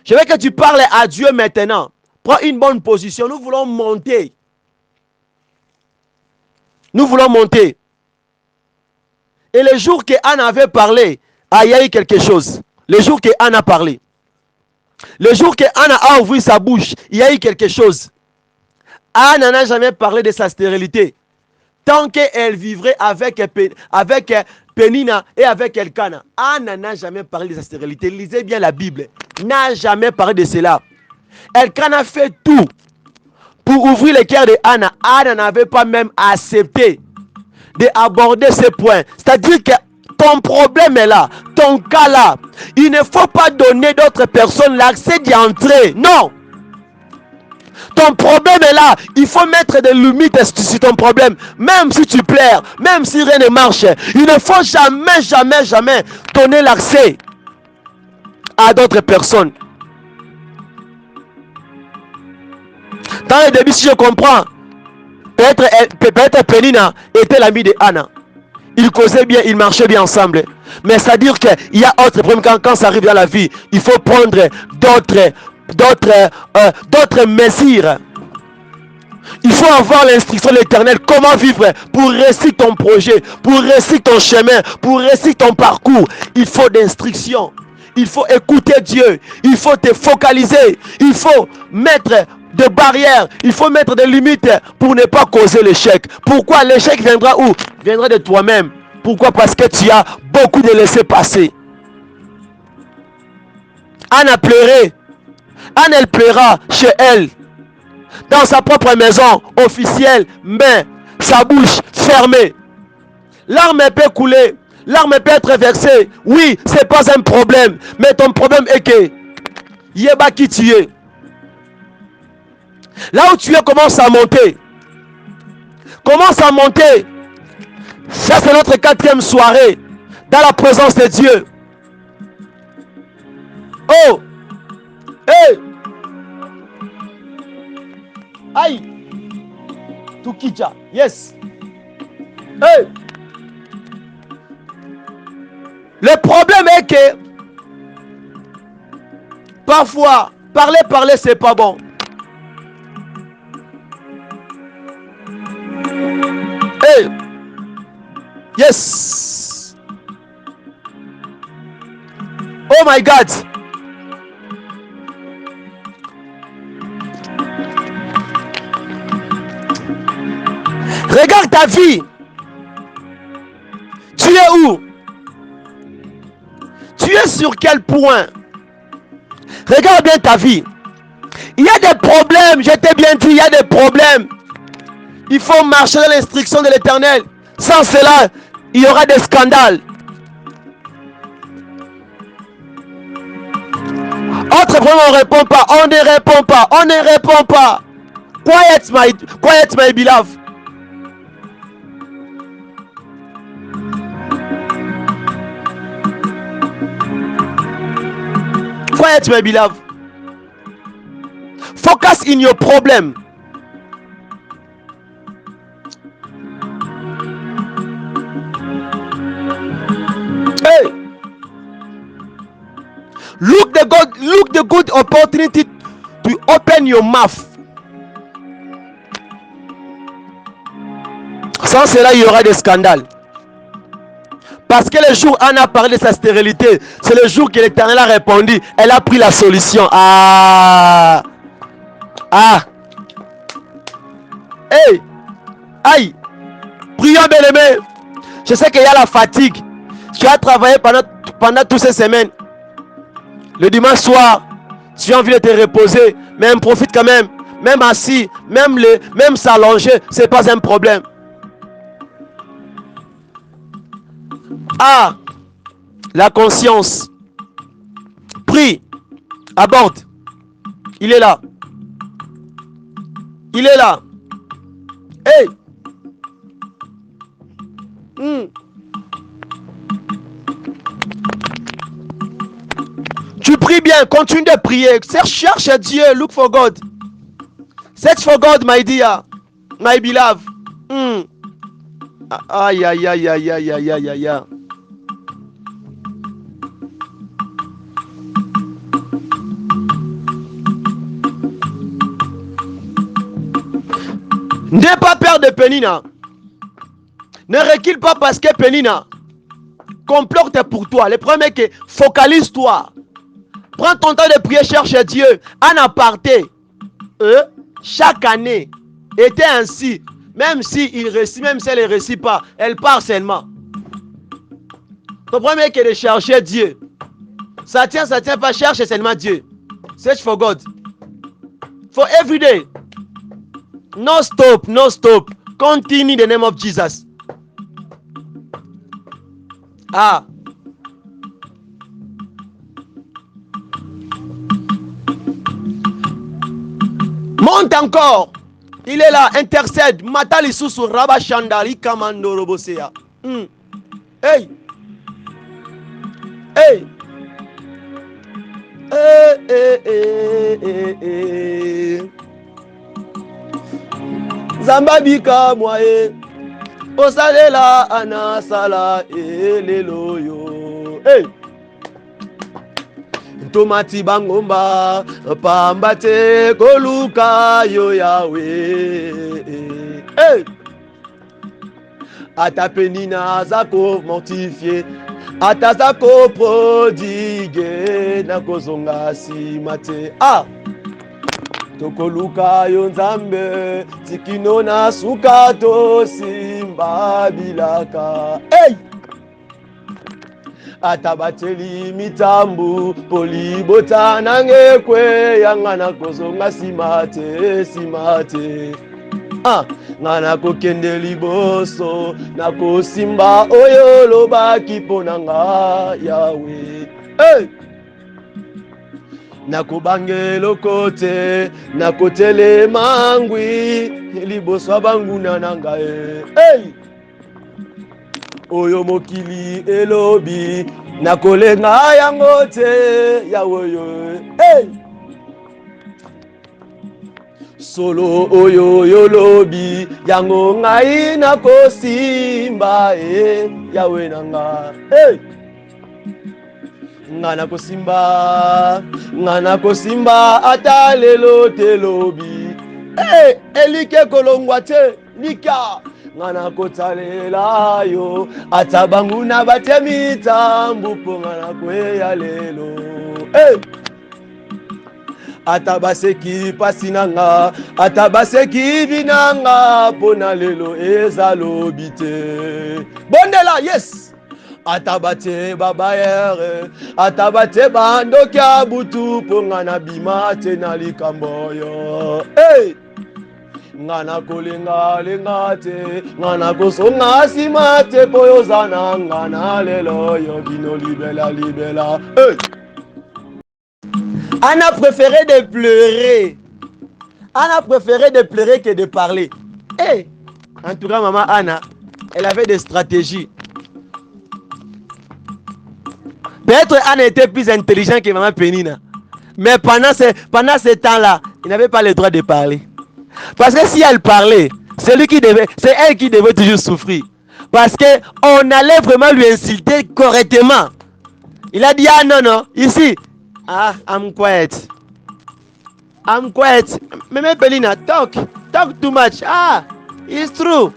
Je veux que tu parles à Dieu maintenant. Prends une bonne position. Nous voulons monter. Nous voulons monter. Et le jour que Anna avait parlé, il y a eu quelque chose. Le jour que Anna a parlé. Le jour que Anna a ouvert sa bouche, il y a eu quelque chose. Anna n'a jamais parlé de sa stérilité. Tant qu'elle vivrait avec Pénina et avec Elkana. Anna n'a jamais parlé de sa stérilité. Lisez bien la Bible. N'a jamais parlé de cela. Elkana fait tout pour ouvrir le cœur de Anna. Anna n'avait pas même accepté d'aborder ce point. C'est-à-dire que ton problème est là, ton cas là. Il ne faut pas donner d'autres personnes l'accès d'y entrer. Non. Ton problème est là. Il faut mettre des limites sur ton problème. Même si tu pleures, même si rien ne marche, il ne faut jamais, jamais, jamais donner l'accès à d'autres personnes. Dans le début, si je comprends, peut-être Pénina était l'ami de Anna. Ils causaient bien, ils marchaient bien ensemble. Mais c'est-à-dire qu'il y a autre problème quand ça arrive dans la vie. Il faut prendre d'autres mesures. Il faut avoir l'instruction de l'Éternel. Comment vivre pour réussir ton projet, pour réussir ton chemin, pour réussir ton parcours. Il faut d'instruction. Il faut écouter Dieu. Il faut te focaliser. Il faut mettre de barrières. Il faut mettre des limites pour ne pas causer l'échec. Pourquoi? L'échec viendra où? Viendra de toi-même. Pourquoi? Parce que tu as beaucoup de laisser passer. Anne a pleuré. Anne, elle pleura chez elle, dans sa propre maison officielle, mais sa bouche fermée. Larme peut couler, larme peut être versée. Oui, c'est pas un problème, mais ton problème est que Yeba qui tu es. Là où tu es, commence à monter. Commence à monter. Ça, c'est notre 4e soirée dans la présence de Dieu. Oh! Hey! Aïe! Tukija. Yes. Hey! Le problème est que parfois, parler, c'est pas bon. Hey! Yes! Oh my God! Regarde ta vie. Tu es où? Tu es sur quel point? Regarde bien ta vie. Il y a des problèmes, je t'ai bien dit, il y a des problèmes. Il faut marcher dans l'instruction de l'Éternel. Sans cela, il y aura des scandales. Autrement, on ne répond pas, on ne répond pas, on ne répond pas. Quiet my beloved. Quiet my beloved. Focus in your problem. Hey, look the good opportunity to open your mouth. Sans cela, il y aura des scandales. Parce que le jour où Anne a parlé de sa stérilité, c'est le jour que l'Éternel a répondu. Elle a pris la solution. Ah. Hey. Aïe. Prions, bien-aimé. Je sais qu'il y a la fatigue. Tu as travaillé pendant toutes ces semaines. Le dimanche soir, tu as envie de te reposer. Mais profite quand même. Même assis, même s'allonger, c'est pas un problème. Ah, la conscience. Prie, aborde. Il est là. Il est là. Hey. Tu pries bien, continue de prier. Cherche Dieu, look for God. Search for God, my dear, my beloved. Aïe, aïe, aïe, aïe, aïe, aïe, aïe, aïe, aïe. N'aie pas peur de Pénina. Ne recule pas parce que Pénina complote pour toi. Le premier est que focalise-toi. Prends ton temps de prier, cherche Dieu. En aparté, chaque année était ainsi. Même si il réussit, même si elle ne réussit pas, elle part seulement. Ton premier est que de chercher Dieu. Ça tient pas, cherche seulement Dieu. Search for God. For every day. No stop, no stop. Continue the name of Jesus. Ah. Monte encore. Il est là, intercède. Matali susu raba chandali kamando robosea. Hey. Hey. Zambabika mwae. Osalela anasala eleloyo. Hey. Tomati bangomba pambate koluka yo Yahweh. Hey. Ata Pénina zako mortifié, ata zako prodigue na kozonga simate. Ah. tokoluka yo nzambe tikino na suka tosimba bilaka. Hey! Atabateli mitambu polibota nangekwe yangana kozonga simate simate. Ngana kokende liboso na kosimba oyo lobaki ponanga Yawe. Hey! Nakobangelo kote nakotele mangwi liboso banguna nangae. Hey! Oyo mokili elobi nakolenga yango te Yawe yo. Hey! Solo oyo yolobi yango ngai nakosimba Yawe nanga. Hey! Ngana kosimba ata lelo te lobi. Hey! Elike kolongwa te nika. Ngana kotalela yo ata banguna batemitambu po ngana kweya lelo. Hey! Atabaseki pasinanga atabaseki binanga pona lelo ezalobite. Bondela yes. Atabate babayere atabate bandoki abutu pongana bimate na likamboyo. Hey! Ngana kolenga lenga te ngana kosonga simate koyozana ngana lelo yo bino libela libela. Hey! Anna préférait de pleurer. Anna préférait de pleurer que de parler. Hey! En tout cas, maman Anna, elle avait des stratégies. Peut-être Anna était plus intelligente que maman Penina. Mais pendant ce temps-là, il n'avait pas le droit de parler. Parce que si elle parlait, c'est elle qui devait toujours souffrir. Parce qu'on allait vraiment lui insulter correctement. Il a dit, ah non, non, ici, I'm quiet. I'm quiet. Meme Penina, talk too much. It's true.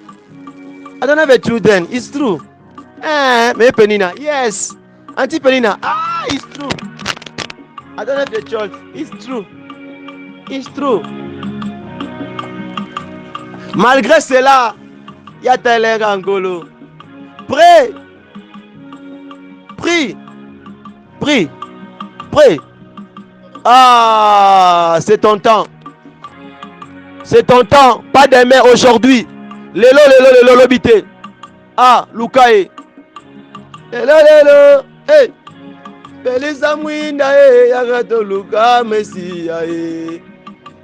I don't have a children. It's true. Meme Penina, yes. Auntie Penina, it's true. I don't have a child. It's true. It's true. Malgré cela, il y a Taylor Angolo. Prie. C'est ton temps. C'est ton temps. Pas demain, aujourd'hui. Lelo bité. Lukae. Lelo. Hey. Belisa mwinda yagato Luka Messia. Il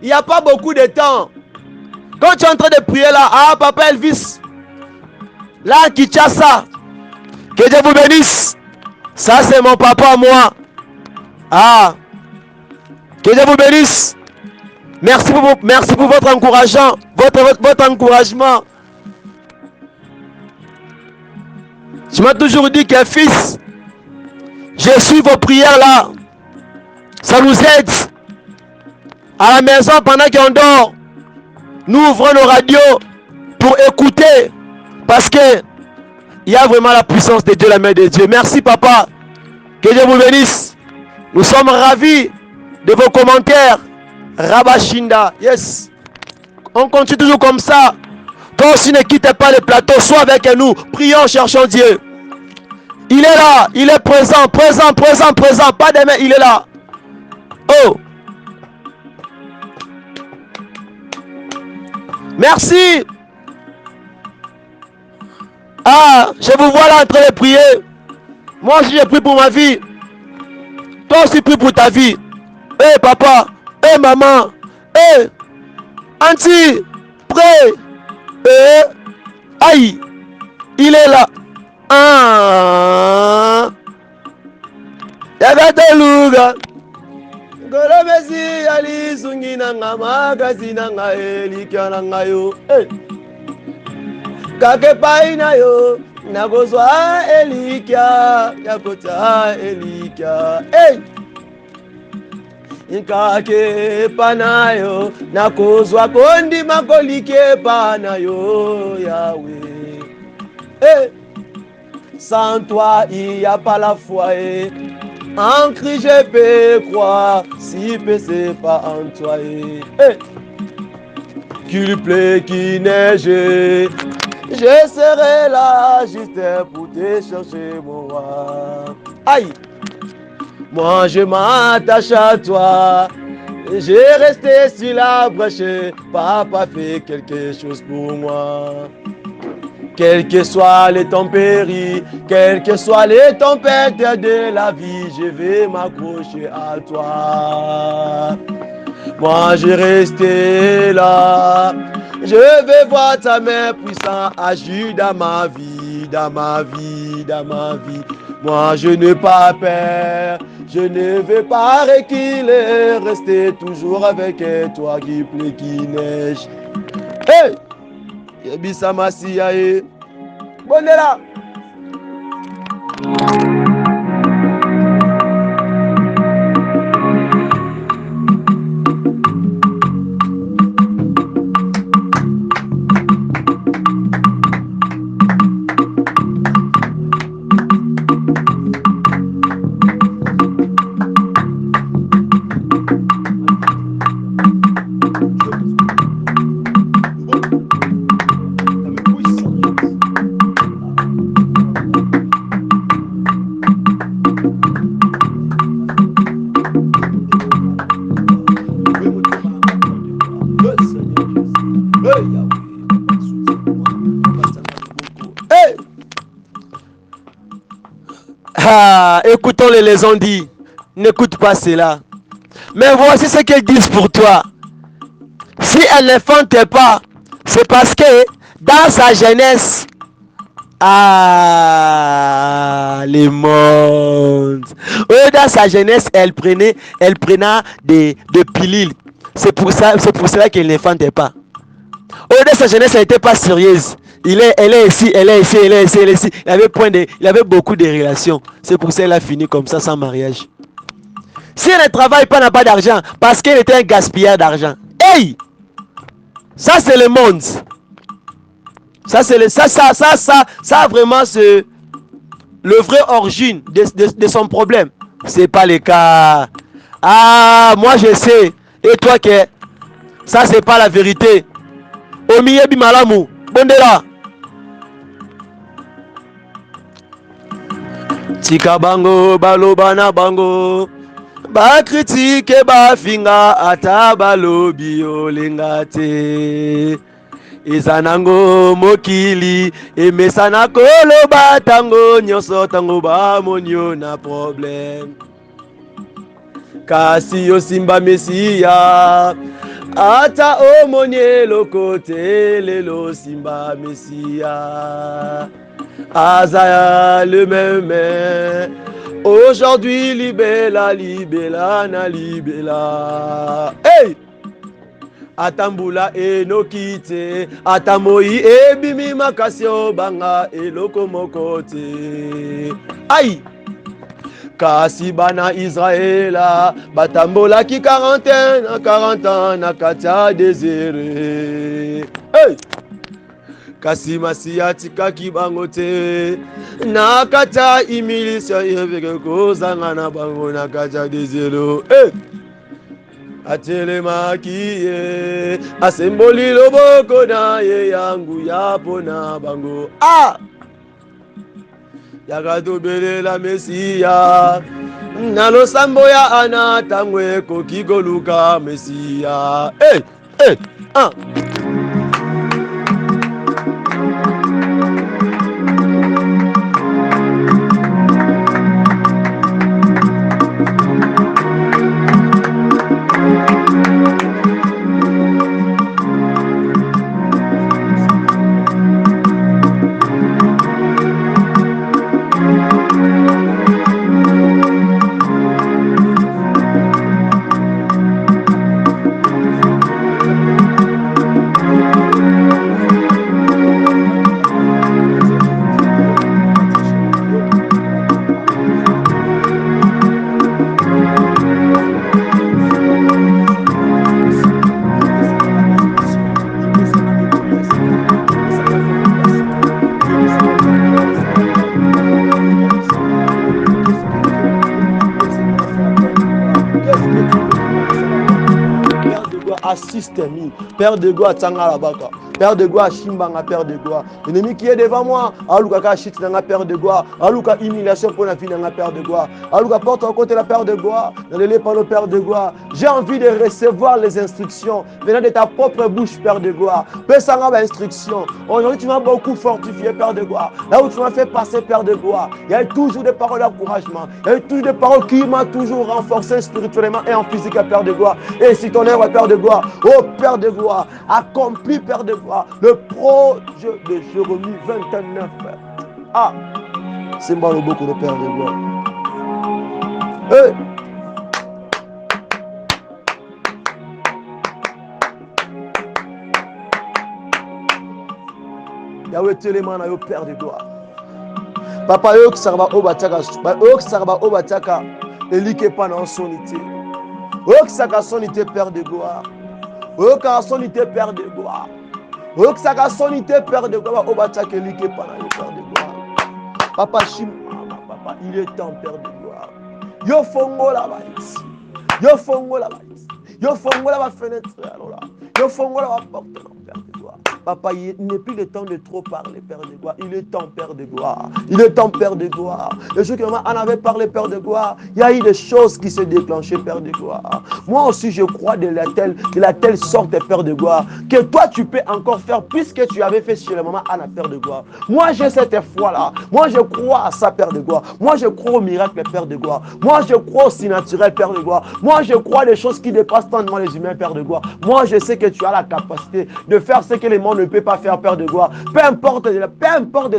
n'y a pas beaucoup de temps. Quand tu es en train de prier là, Papa Elvis, là, Kinshasa, que Dieu vous bénisse. Ça, c'est mon papa, moi. Que Dieu vous bénisse. Merci pour votre encouragement. Votre encouragement. Je m'ai toujours dit que fils, je suis vos prières là. Ça nous aide. À la maison, pendant qu'on dort, nous ouvrons nos radios pour écouter. Parce que il y a vraiment la puissance de Dieu, la main de Dieu. Merci papa. Que Dieu vous bénisse. Nous sommes ravis de vos commentaires. Rabashinda. Yes. On continue toujours comme ça. Toi aussi ne quittez pas le plateau. Sois avec nous. Prions, cherchons Dieu. Il est là. Il est présent. Présent. Pas de main. Il est là. Oh. Merci. Je vous vois là en train de prier. Moi aussi j'ai prié pour ma vie. Toi aussi prie pour ta vie. Papa. Maman. Auntie. Prie. Aïe. Il est là. Yagateluga. Goromesi ali sungina ngama kasina ngaeli kana ngayo. Kake paina yo nakozwa elikia yakota elikia. Nkake panayo nakozwa kondi makolike panayo Yahweh. Sans toi il y a pas la foi. En Christ je peux croire, si peu c'est pas en toi. Qu'il plaît, qu'il neige, je serai là juste pour te chercher, mon roi. Aïe! Moi je m'attache à toi. J'ai resté sur la brèche, papa fait quelque chose pour moi. Quels que soient les tempéries, quelles que soient les tempêtes de la vie, je vais m'accrocher à toi. Moi je resté là, je vais voir ta main puissante agir dans ma vie, dans ma vie, dans ma vie. Moi je n'ai pas peur, je ne vais pas reculer, rester toujours avec toi qui pleut, qui neige. Hey! Yebisa Masia e. Bondela! Hey! Ah, écoutons les légendes dit. N'écoute pas cela. Mais voici ce qu'elles disent pour toi. Si elle ne fente pas, c'est parce que dans sa jeunesse, les mondes. Oui, dans sa jeunesse, elle prenait des pilules. C'est pour cela qu'elle ne fantait pas. Oui, dans sa jeunesse, elle n'était pas sérieuse. Elle est ici, elle est ici, elle est ici, elle est ici. Il avait beaucoup de relations. C'est pour ça qu'elle a fini comme ça, sans mariage. Si elle ne travaille pas, n'a pas d'argent, parce qu'elle était un gaspillard d'argent. Hey! Ça, c'est le monde. Ça, c'est ça vraiment, c'est le vrai origine de son problème. C'est pas le cas. Ah, moi je sais. Et toi que ça, c'est pas la vérité. Omiye bimalamu. Bondela. Tika bango, baloba na bango. Ba critique ba finga ata balobi olenga te. Izanango mokili emesana koloba tango nyonso tango bamonio na problème. Kasi osimba mesia ata omoni eloko te lelo simba mesia. Azaya le même. Aujourd'hui libela libela na libela. Hey! Atambula enokite atamoi ebimi makasi obanga eloko moko te. Aïe! Kasi bana Israela batambolaki 40 ans na kati ya désert. Hey! Kasi masiya atikaki bango te na kati ya imilisio eveke kozanga na bango na kati ya désert. Hey! Atelemaki ye asemboli loboko na ye yangu ya pona bango. Ah! Yakatobelela Mesia na losambo ya ana tangwe kokigoluka Mesia. Hey! Hey! Ah! assiste mi. Père de gloire, Tsanga Labaka. Père de gloire, Shimbanga, Père de gloire. L'ennemi qui est devant moi, Aluka Kachit Nanga, Père de gloire. Aluka humiliation pour la vie Nanga, Père de gloire. Aluka porte en côté la Père de gloire. Dans les par le Père de gloire. J'ai envie de recevoir les instructions venant de ta propre bouche, Père de gloire. Pessanga ma instruction. Aujourd'hui, tu m'as beaucoup fortifié, Père de gloire. Là où tu m'as fait passer, Père de gloire. Il y a eu toujours des paroles d'encouragement. Il y a eu toujours des paroles qui m'ont toujours renforcé spirituellement et en physique, Père de gloire. Et si ton œuvre, Père de gloire, oh Père de gloire, accomplis, Père de gloire, le projet de Jérémie 29. Ah, c'est moi le beaucoup de Père de gloire. Hey. Yahweh Télémana, yo Père de gloire. Papa, yo qui sarba obataka, yo qui sarba obataka, elike pas dans son ité. Yo qui saka son ité, Père de gloire. Yo qui a son ité, Père de gloire. Yo qui saka son ité, Père de gloire, obataka, elike pas dans Père de gloire. Papa Shim, papa, il est temps, Père de gloire. Yo fongo la ici. Yo fongo la ici. Yo fongo la fenêtre, alors là. Yo fongo la porte, Père de gloire. Papa, il n'est plus le temps de trop parler, Père de gloire. Il est temps, Père de gloire. Il est temps, Père de gloire. Le jour que maman en avait parlé, Père de gloire, il y a eu des choses qui se déclenchaient, Père de gloire. Moi aussi, je crois de la telle sorte, Père de gloire, que toi, tu peux encore faire plus que tu avais fait chez la maman Anna, Père de gloire. Moi, j'ai cette foi-là. Moi, je crois à ça, Père de gloire. Moi, je crois au miracle, Père de gloire. Moi, je crois au si naturel, Père de gloire. Moi, je crois des choses qui dépassent tellement les humains, Père de gloire. Moi, je sais que tu as la capacité de faire ce que les monde ne peut pas faire, Père de gloire. Peu importe des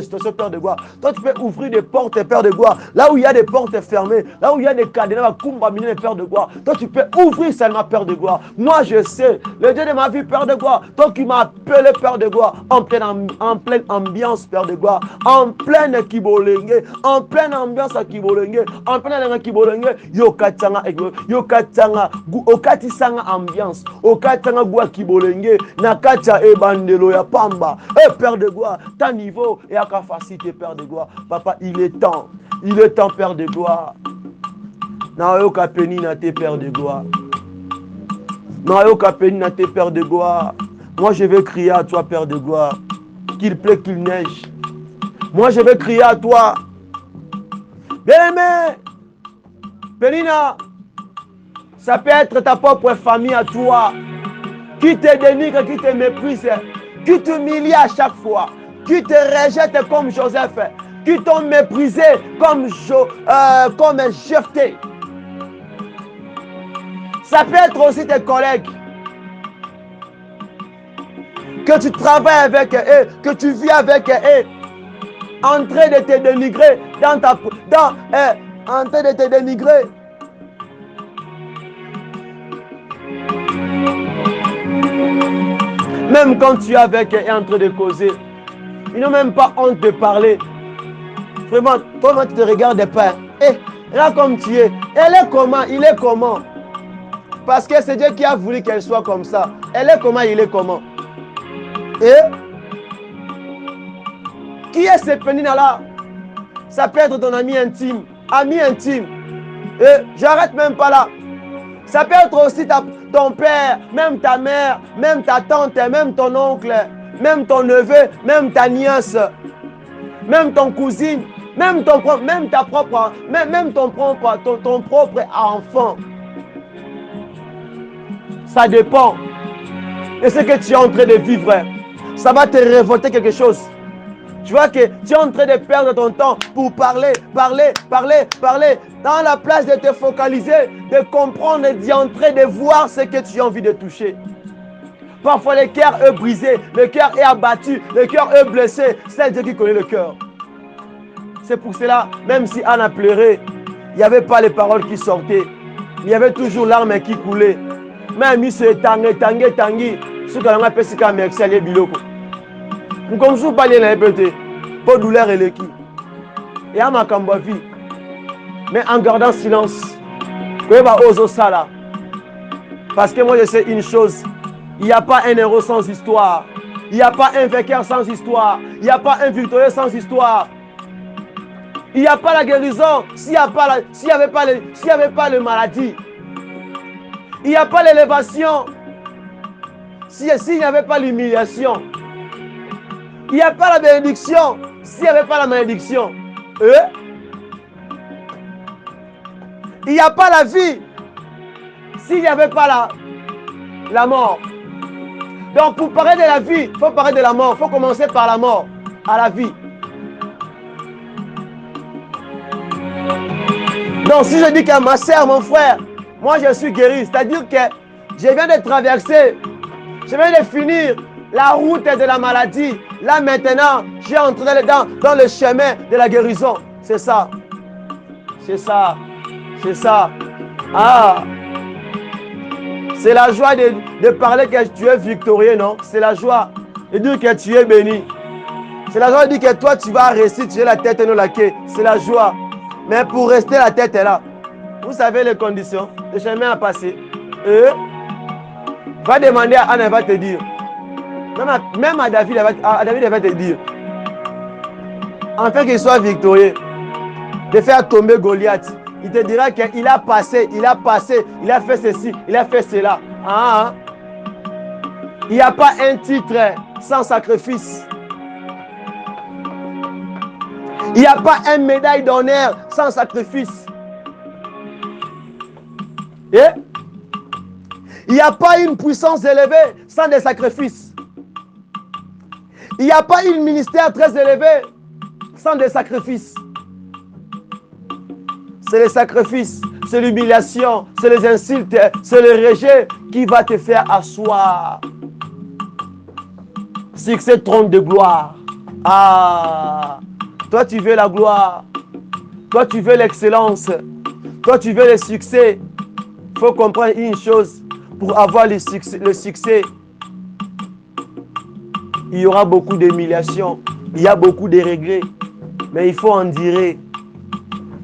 situations, Père de gloire. Toi, tu peux ouvrir des portes, Père de gloire. Là où il y a des portes fermées, là où il y a des cadenas, Père de gloire. Toi, tu peux ouvrir seulement, Père de gloire. Moi, je sais, le Dieu de ma vie, Père de gloire. Toi qui m'as appelé, Père de gloire, en pleine ambiance, Père de gloire, en pleine kibolenge, en pleine ambiance à kibolenge, en pleine kibolenge, yokatanga, okatisanga ambiance, okatanga gua kibolenge, nakacha bandelo ya pamba. Et Père de gloire, ta niveau et à capacité, Père de gloire. Papa, il est temps, Père de gloire. Naoka peni na te, Père de gloire. Naoka peni na te, Père de gloire. Moi, je vais crier à toi, Père de gloire. Qu'il plaît, qu'il neige. Moi, je vais crier à toi. Bien-aimé, Pénina, ça peut être ta propre famille à toi. Qui te dénigre, qui te méprise, qui t'humilie à chaque fois, qui te rejette comme Joseph, qui t'ont méprisé comme Jephthé. Ça peut être aussi tes collègues, que tu travailles avec eux, que tu vis avec eux, en train de te dénigrer, en train de te dénigrer. Même quand tu es avec eux et en train de causer, ils n'ont même pas honte de parler. Vraiment, toi, tu te regardes pas. Et là, comme tu es, elle est comment? Il est comment? Parce que c'est Dieu qui a voulu qu'elle soit comme ça. Elle est comment? Il est comment? Et qui est ce Pénina-là? Ça peut être ton ami intime. Ami intime. Et j'arrête même pas là. Ça peut être aussi ton père, même ta mère, même ta tante, même ton oncle, même ton neveu, même ta nièce, même ton cousine, même ton propre enfant. Ça dépend de ce que tu es en train de vivre. Ça va te révolter quelque chose. Tu vois que tu es en train de perdre ton temps pour parler. Dans la place de te focaliser, de comprendre et d'y entrer, de voir ce que tu as envie de toucher. Parfois, le cœur est brisé, le cœur est abattu, le cœur est blessé. C'est Dieu qui connaît le cœur. C'est pour cela, même si Anne a pleuré, il n'y avait pas les paroles qui sortaient. Il y avait toujours larmes qui coulaient. Même il se tangué. Ce que l'on appelle c'est comme Excel Biloko. Nous ne sommes pas les répéter. Pour douleur et l'équipe. Et à ma vie. Mais en gardant silence. Parce que moi je sais une chose. Il n'y a pas un héros sans histoire. Il n'y a pas un vainqueur sans histoire. Il n'y a pas un victorieux sans histoire. Il n'y a pas la guérison s'il n'y avait pas le maladie. Il n'y a pas l'élévation s'il n'y avait pas l'humiliation. Il n'y a pas la bénédiction s'il n'y avait pas la malédiction. Il n'y a pas la vie s'il n'y avait pas la mort. Donc pour parler de la vie, il faut parler de la mort. Il faut commencer par la mort, à la vie. Donc si je dis que ma soeur, mon frère, moi je suis guéri, c'est-à-dire que je viens de traverser, je viens de finir la route de la maladie. Là maintenant, j'ai entré dans le chemin de la guérison. C'est ça. C'est ça. C'est ça. Ah. C'est la joie de parler que tu es victorieux, non? C'est la joie de dire que tu es béni. C'est la joie de dire que toi, tu vas rester, tu as la tête non laquée. C'est la joie. Mais pour rester, la tête est là. Vous savez les conditions. Le chemin à passer. Va demander à Anna, elle va te dire. Même à David, elle va te dire. En fait qu'il soit victorieux, de faire tomber Goliath. Il te dira qu'il a passé, il a fait ceci, il a fait cela. Il n'y a pas un titre sans sacrifice. Il n'y a pas une médaille d'honneur sans sacrifice. Il n'y a pas une puissance élevée sans des sacrifices. Il n'y a pas un ministère très élevé sans des sacrifices. C'est les sacrifices, c'est l'humiliation, c'est les insultes, c'est le rejet qui va te faire asseoir. Succès, trône de gloire. Ah, toi tu veux la gloire, toi tu veux l'excellence, toi tu veux le succès. Il faut comprendre une chose, pour avoir le succès, il y aura beaucoup d'humiliation, il y a beaucoup de regrets, mais il faut endurer.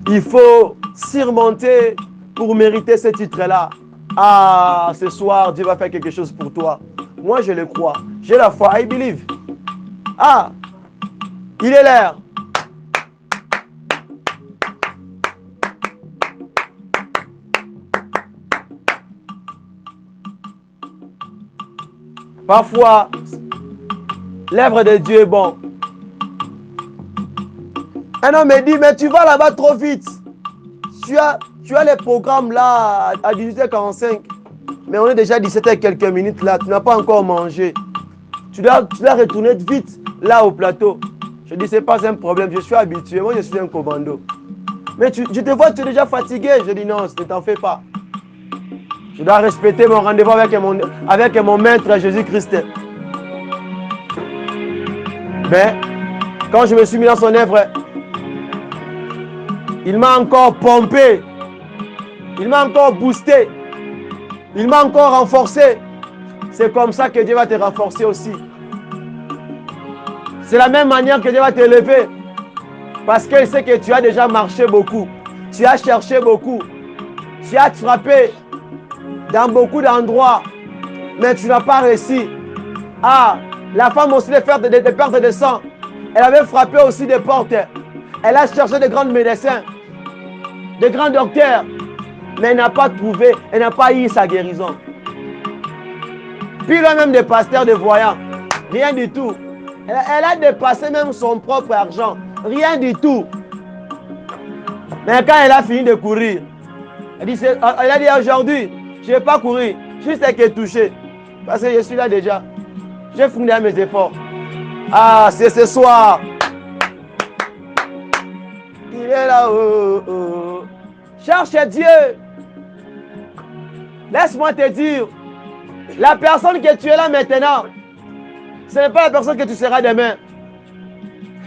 Il faut surmonter pour mériter ce titre-là. Ah, ce soir, Dieu va faire quelque chose pour toi. Moi, je le crois. J'ai la foi. I believe. Ah, il est l'heure. Parfois, l'œuvre de Dieu est bon. Un homme me dit, mais tu vas là-bas trop vite. Tu as les programmes là à 18h45. Mais on est déjà 17h quelques minutes là. Tu n'as pas encore mangé. Tu dois retourner vite là au plateau. Je dis, c'est pas un problème. Je suis habitué. Moi, je suis un commando. Mais je te vois, tu es déjà fatigué. Je dis, non, ne t'en fais pas. Je dois respecter mon rendez-vous avec mon maître Jésus-Christ. Mais quand je me suis mis dans son œuvre, il m'a encore pompé, il m'a encore boosté, il m'a encore renforcé. C'est comme ça que Dieu va te renforcer aussi. C'est la même manière que Dieu va t'élever. Parce qu'il sait que tu as déjà marché beaucoup, tu as cherché beaucoup, tu as frappé dans beaucoup d'endroits, mais tu n'as pas réussi. Ah, la femme aussi de pertes de sang, elle avait frappé aussi des portes. Elle a cherché de grands médecins, de grands docteurs, mais elle n'a pas trouvé, elle n'a pas eu sa guérison. Puis là même des pasteurs, des voyants, rien du tout. Elle a dépassé même son propre argent, rien du tout. Mais quand elle a fini de courir, elle a dit aujourd'hui, je ne vais pas courir, juste avec toucher, parce que je suis là déjà. J'ai fourni à mes efforts. Ah, c'est ce soir. Il est là-haut. Cherche Dieu. Laisse-moi te dire, la personne que tu es là maintenant, ce n'est pas la personne que tu seras demain.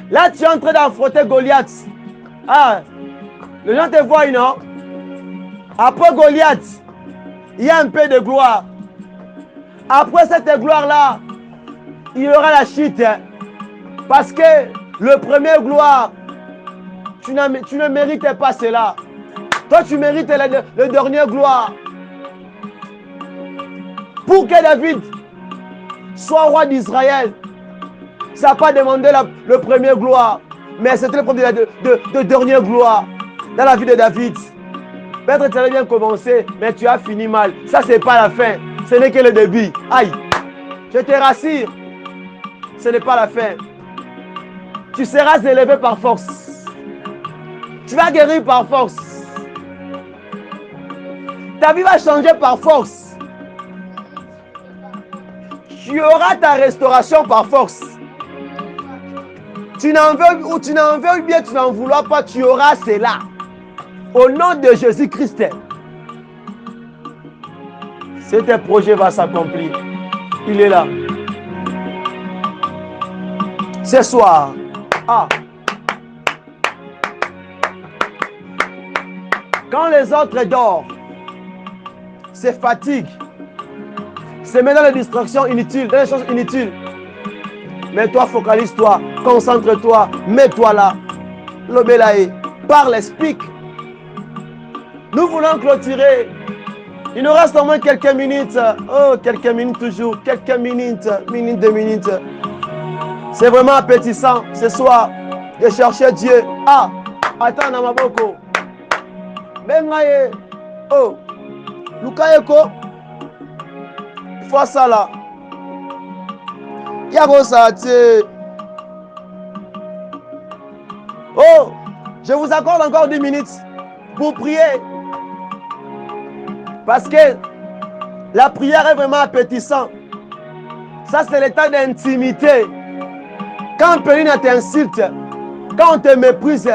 Là, tu es en train d'affronter Goliath. Ah, les gens te voient, non? Après Goliath, il y a un peu de gloire. Après cette gloire-là, il y aura la chute. Parce que le premier gloire, tu ne mérites pas cela. Toi, tu mérites le dernier gloire. Pour que David soit roi d'Israël, ça n'a pas demandé le premier gloire, mais c'était le premier de dernier gloire dans la vie de David. Peut-être que tu avais bien commencé, mais tu as fini mal. Ça, ce n'est pas la fin. Ce n'est que le début. Aïe. Je te rassure, ce n'est pas la fin. Tu seras élevé par force. Tu vas guérir par force. Ta vie va changer par force. Tu auras ta restauration par force. Tu n'en veux ou tu n'en veux bien, tu n'en vouloir pas, tu auras cela. Au nom de Jésus-Christ. Cet projet va s'accomplir. Il est là. Ce soir. Quand les autres dorment, se fatiguent, se mettent dans les distractions inutiles, dans les choses inutiles. Mais toi, focalise-toi, concentre-toi, mets-toi là. L'obélaï, parle, explique. Nous voulons clôturer. Il nous reste au moins quelques minutes. Oh, quelques minutes toujours. Quelques minutes, deux minutes. C'est vraiment appétissant ce soir de chercher Dieu. Attends, Namaboko. Bengaye. Oh, Lukayeko. Fois ça là. Yako Sate. Oh, je vous accorde encore 10 minutes pour prier. Parce que la prière est vraiment appétissante. Ça, c'est l'état d'intimité. Quand Péline t'insulte, quand on te méprise,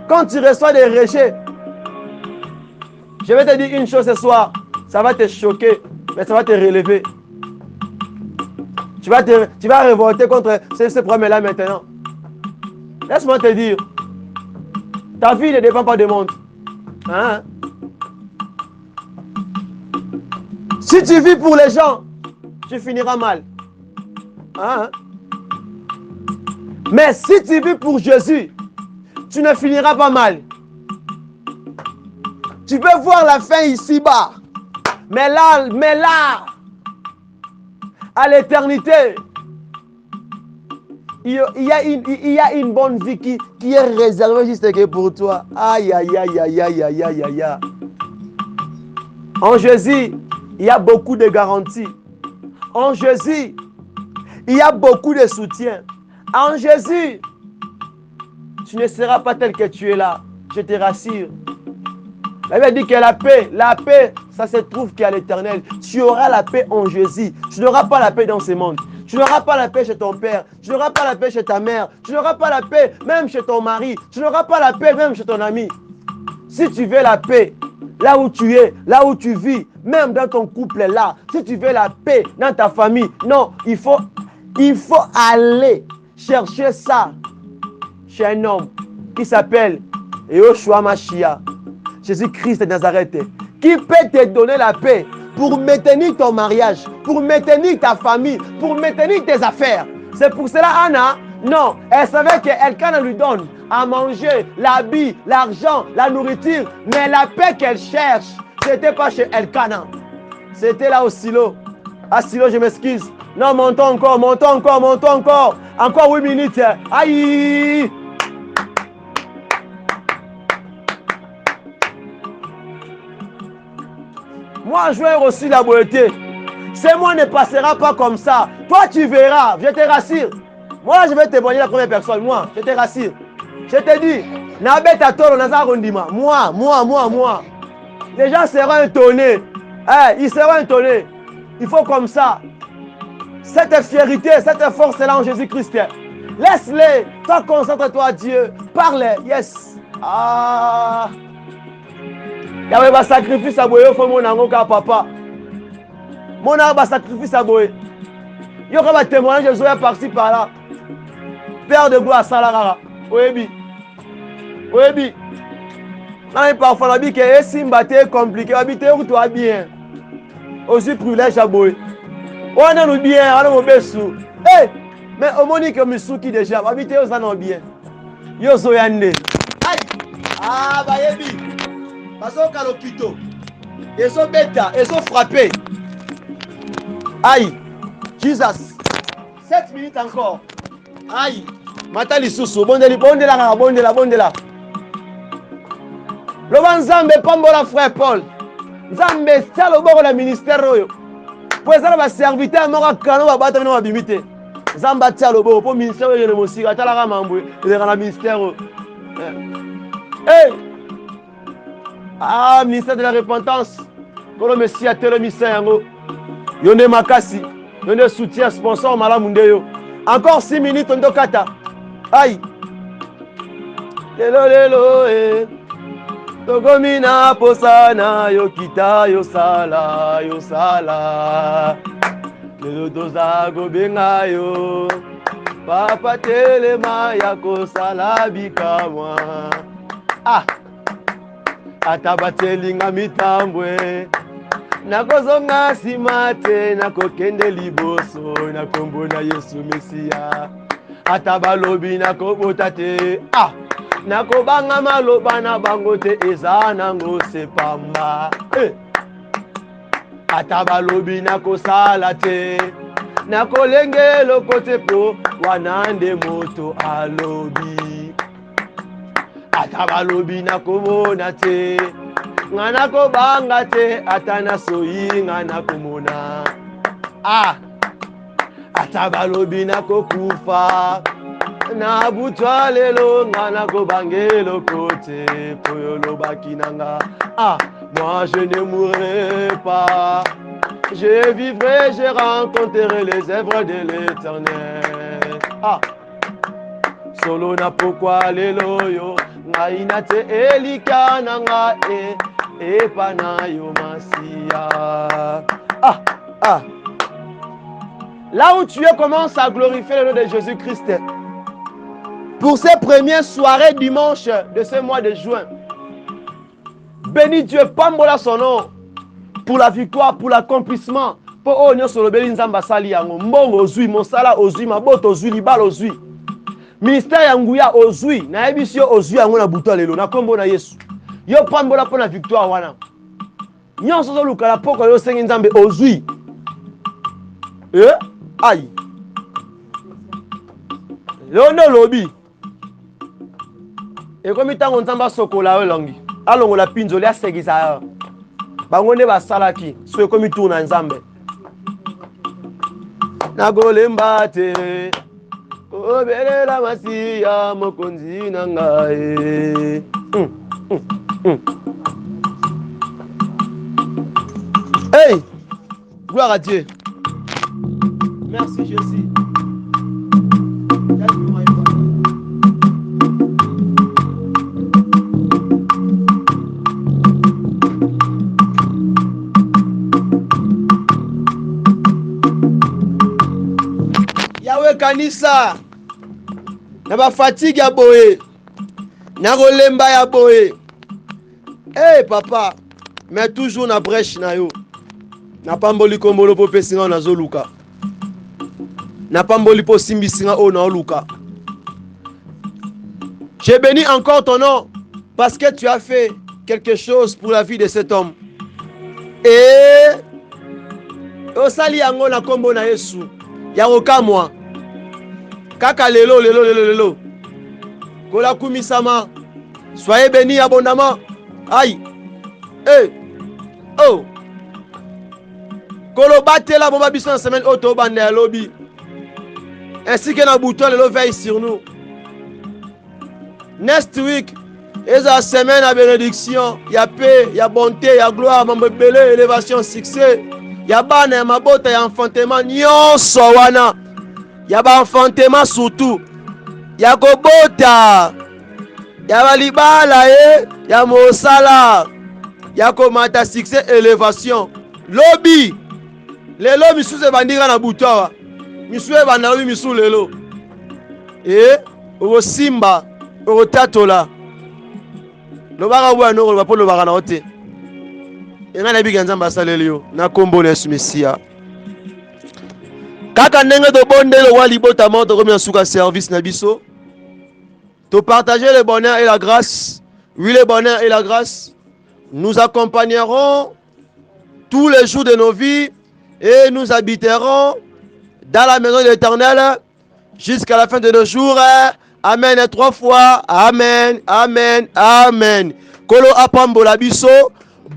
quand tu reçois des rejets, je vais te dire une chose ce soir. Ça va te choquer, mais ça va te relever. Tu vas révolter contre ce problème-là maintenant. Laisse-moi te dire. Ta vie ne dépend pas du monde. Hein? Si tu vis pour les gens, tu finiras mal. Hein? Mais si tu vis pour Jésus, tu ne finiras pas mal. Tu peux voir la fin ici-bas. Mais là, à l'éternité, il y a une bonne vie qui est réservée juste pour toi. Aïe, aïe, aïe, aïe, aïe, aïe, aïe, aïe, aïe. En Jésus, il y a beaucoup de garanties. En Jésus, il y a beaucoup de soutien. En Jésus, tu ne seras pas tel que tu es là. Je te rassure. La Bible dit que la paix, ça se trouve qu'à l'éternel. Tu auras la paix en Jésus. Tu n'auras pas la paix dans ce monde. Tu n'auras pas la paix chez ton père. Tu n'auras pas la paix chez ta mère. Tu n'auras pas la paix même chez ton mari. Tu n'auras pas la paix même chez ton ami. Si tu veux la paix, là où tu es, là où tu vis, même dans ton couple là, si tu veux la paix dans ta famille, non, il faut aller chercher ça chez un homme qui s'appelle Yoshua Mashiach, Jésus-Christ de Nazareth, qui peut te donner la paix pour maintenir ton mariage, pour maintenir ta famille, pour maintenir tes affaires. C'est pour cela, Anna, non, elle savait qu'Elkana lui donne à manger, l'habit, l'argent, la nourriture, mais la paix qu'elle cherche, ce n'était pas chez Elkana. C'était là au silo. À silo, je m'excuse. Non, montons encore. Encore 8 minutes. Aïe! Moi, je vais reçu la beauté. Ce mois ne passera pas comme ça. Toi, tu verras. Je te rassure. Moi, je vais témoigner la première personne. Moi, je te rassure. Je te dis, Nabeta Toro Nazar Rondima. Moi. Les gens seront étonnés. Ils seront étonnés. Il faut comme ça. Cette fierté, cette force-là en Jésus-Christ. Laisse-les. Toi, concentre-toi à Dieu. Parle. Yes. Il y avait un sacrifice à boyer. Il faut mon angoka papa. Mon a sacrifice à boyer. Il y aura un témoignage. Je suis parti par là. Père de gloire, Salarara. Oebi. Parfois, la vie est si compliquée. Habiter où toi bien. Aussi privilège à boyer. On a nous bien, on a nous besou. Mais au monique Misuki déjà, habiter aux anons bien. Yo zoyande. Aïe. Bayebi. Parce qu'on a l'hôpital. Ils sont bêta, ils sont frappés. Aïe. Jesus. 7 minutes encore. Aïe. Matali Soussou. Bondela. Le Nzambe Pambola frère Paul. Nzambe, c'est le bord du ministère. po ezala baserviteur moko akano babata bino babimi te nzambe atia loboko mpo ministère oyo ekende mosika atalaka mambo eleka na ministère oyo ministère de la repentance kolo mesi atelemisa yango yo nde makasi yo nde soutien sponsor malamu nde yo encore 6 minutes ndokata ai lelo tokomi na posa na yo kita yosala lelo toza kobenga yo papa telema ya kosala bikamwa ata batelinga mitambwe nakozonga nsima te nakokende liboso na kombo na Yesu Mesiya ata balobi nakobota te nakobanga maloba na bango te eza nango sepamba ata balobi nakosala te nakolenge eloko te po wana nde moto alobi ata balobi nakomona te nga nakobanga te ata nasoyi nga nakomona ata balobi nakokufa na butwa lelo nga nakobanga eloko te po yolobaki nanga moi je ne mourrai pas, je vivrai, je rencontrerai les œuvres de l'Éternel. Solo na pourquoi lelo yo ngai na te elika na nga epa na yo Masia. Là où tu es, commence à glorifier le nom de Jésus-Christ. Pour ces premières soirées dimanche de ce mois de juin, bénis Dieu, pambola son nom pour la victoire, pour l'accomplissement. Pour onyo solo beli nzamba sali yango mbongo ozui mosala ozui maboto ozui libala ozui ministère ya nguya ozui na yebisi yo ozui yango na buto lelo na kombo na Yesu yo pambola pona victoire wana nyonso zo lukala poko yo sengi nzambe ozui ai lono lobi ekomi tango nzamba sokola yo longi alongola pinzoli asekisa yo bango nde basalaki so ekomi tour na nzambe nakolemba te obelela Masiya mokonzi na ngai hey, gloire à Dieu. Merci Jésus. Yahweh kanisa na ba fatigue ya boye na kolemba ya boye papa mais toujours na brèche na yo na pamboli kombolo po pesinga na zoluka na pamboli po simbisinga o na oluka. Je bénis encore ton nom parce que tu as fait quelque chose pour la vie de cet homme et osali yango na kombo na Yesu ya kokamwa kaka lelo kola kumisama. Soyez bénis abondamment. Aïe kolo batela bomba biso na semaine auto banda ya lobi ainsi que na bouton lelo veille sur nous. Next week is a semaine à bénédiction, ya paix, ya bonté, ya gloire, mambo belé, élévation, succès. Ya bana ya mabota ya enfantement nyonso wana. Ya ba enfantement surtout. Ya kobota. Ya balibala ya mosala. Ya komata succès, élévation. Lobby. Lelo misuze bandira na butawa. Misuze bandalobi misu lelo. Ogo simba, ogo tatola. Lobaka bwa no ba polo baka na ote. Enga na biga nzamba salelio na kombo na Yesu Mesiya. Kaka ndenge to bondelo wa libota moto comme suka service na biso. To partager le bonheur et la grâce. Oui, le bonheur et la grâce. Nous accompagnerons tous les jours de nos vies et nous habiterons dans la maison de l'Éternel jusqu'à la fin de nos jours. Amen. Et 3 fois. Amen. Amen. Amen. Kolo apambola biso.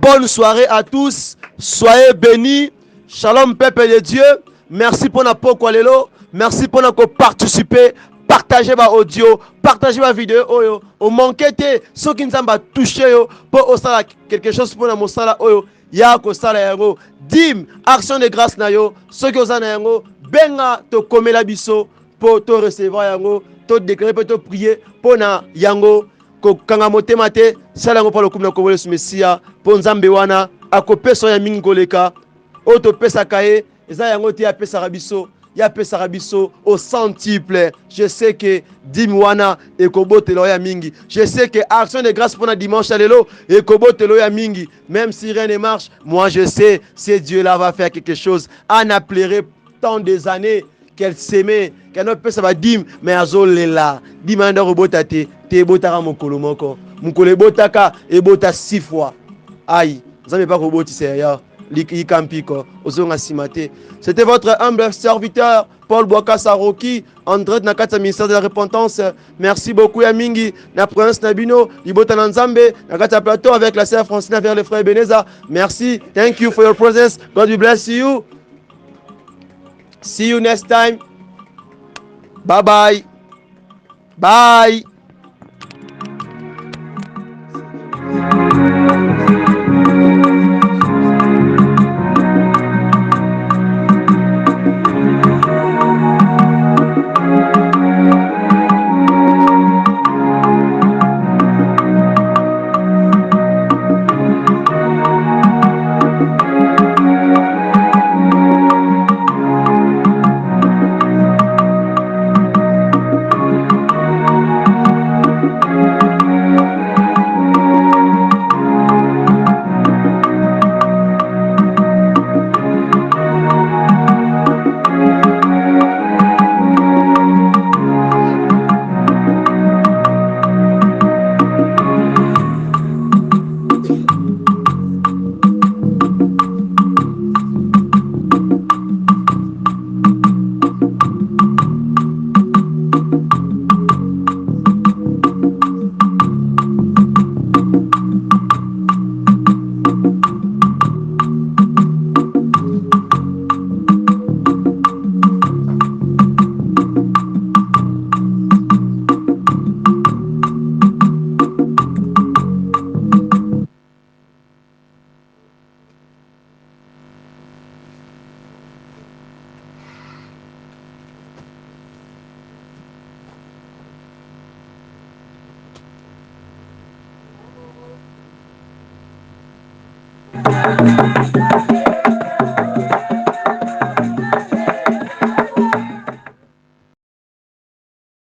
Bonne soirée à tous. Soyez bénis. Shalom peuple de Dieu. Merci pour na poko lelo. Merci pour na participer. Partagez ma audio, partagez ma vidéo oyo. O manqué te ceux qui nous touché yo pour osala quelque chose pour na mosala oyo. Ya ko sala yango. Dim action de grâce na yo. Ceux qui osana yango benga to komela biso pour to recevoir yango, to déclarer pour to prier pour na yango ko kanga motema te sala yango pour le couple na ko Yesu Mesia pour nzambe wana akopesa ya mingi koleka. Oyo topesaka ye eza yango te apesaka biso ya apesaka biso au centuple. Je sais que dimi wana ekobotela oyo ya mingi. Je sais que action de grâce pour na dimanche à lelo ekobotela oyo ya mingi. Même si rien ne marche, moi je sais si Dieu là va faire quelque chose. Anna pleurait tant des années qu'elle s'aimait, qu'elle ne peut pas dire mais azolela dima nda robota te te botaka mokolo moko mokolo ebotaka ebota 6 fois. Aïe, nzambe pa kobotisa ya c'était votre humble serviteur Paul Boaka Saroki, André Nakata, ministère de la repentance. Merci beaucoup Yamingi, na prince Nabino, Libota Nanzambe, Nakata Plateau avec la sœur Francina vers le frère Beneza. Merci, thank you for your presence. God will bless you. See you next time. Bye bye. Bye.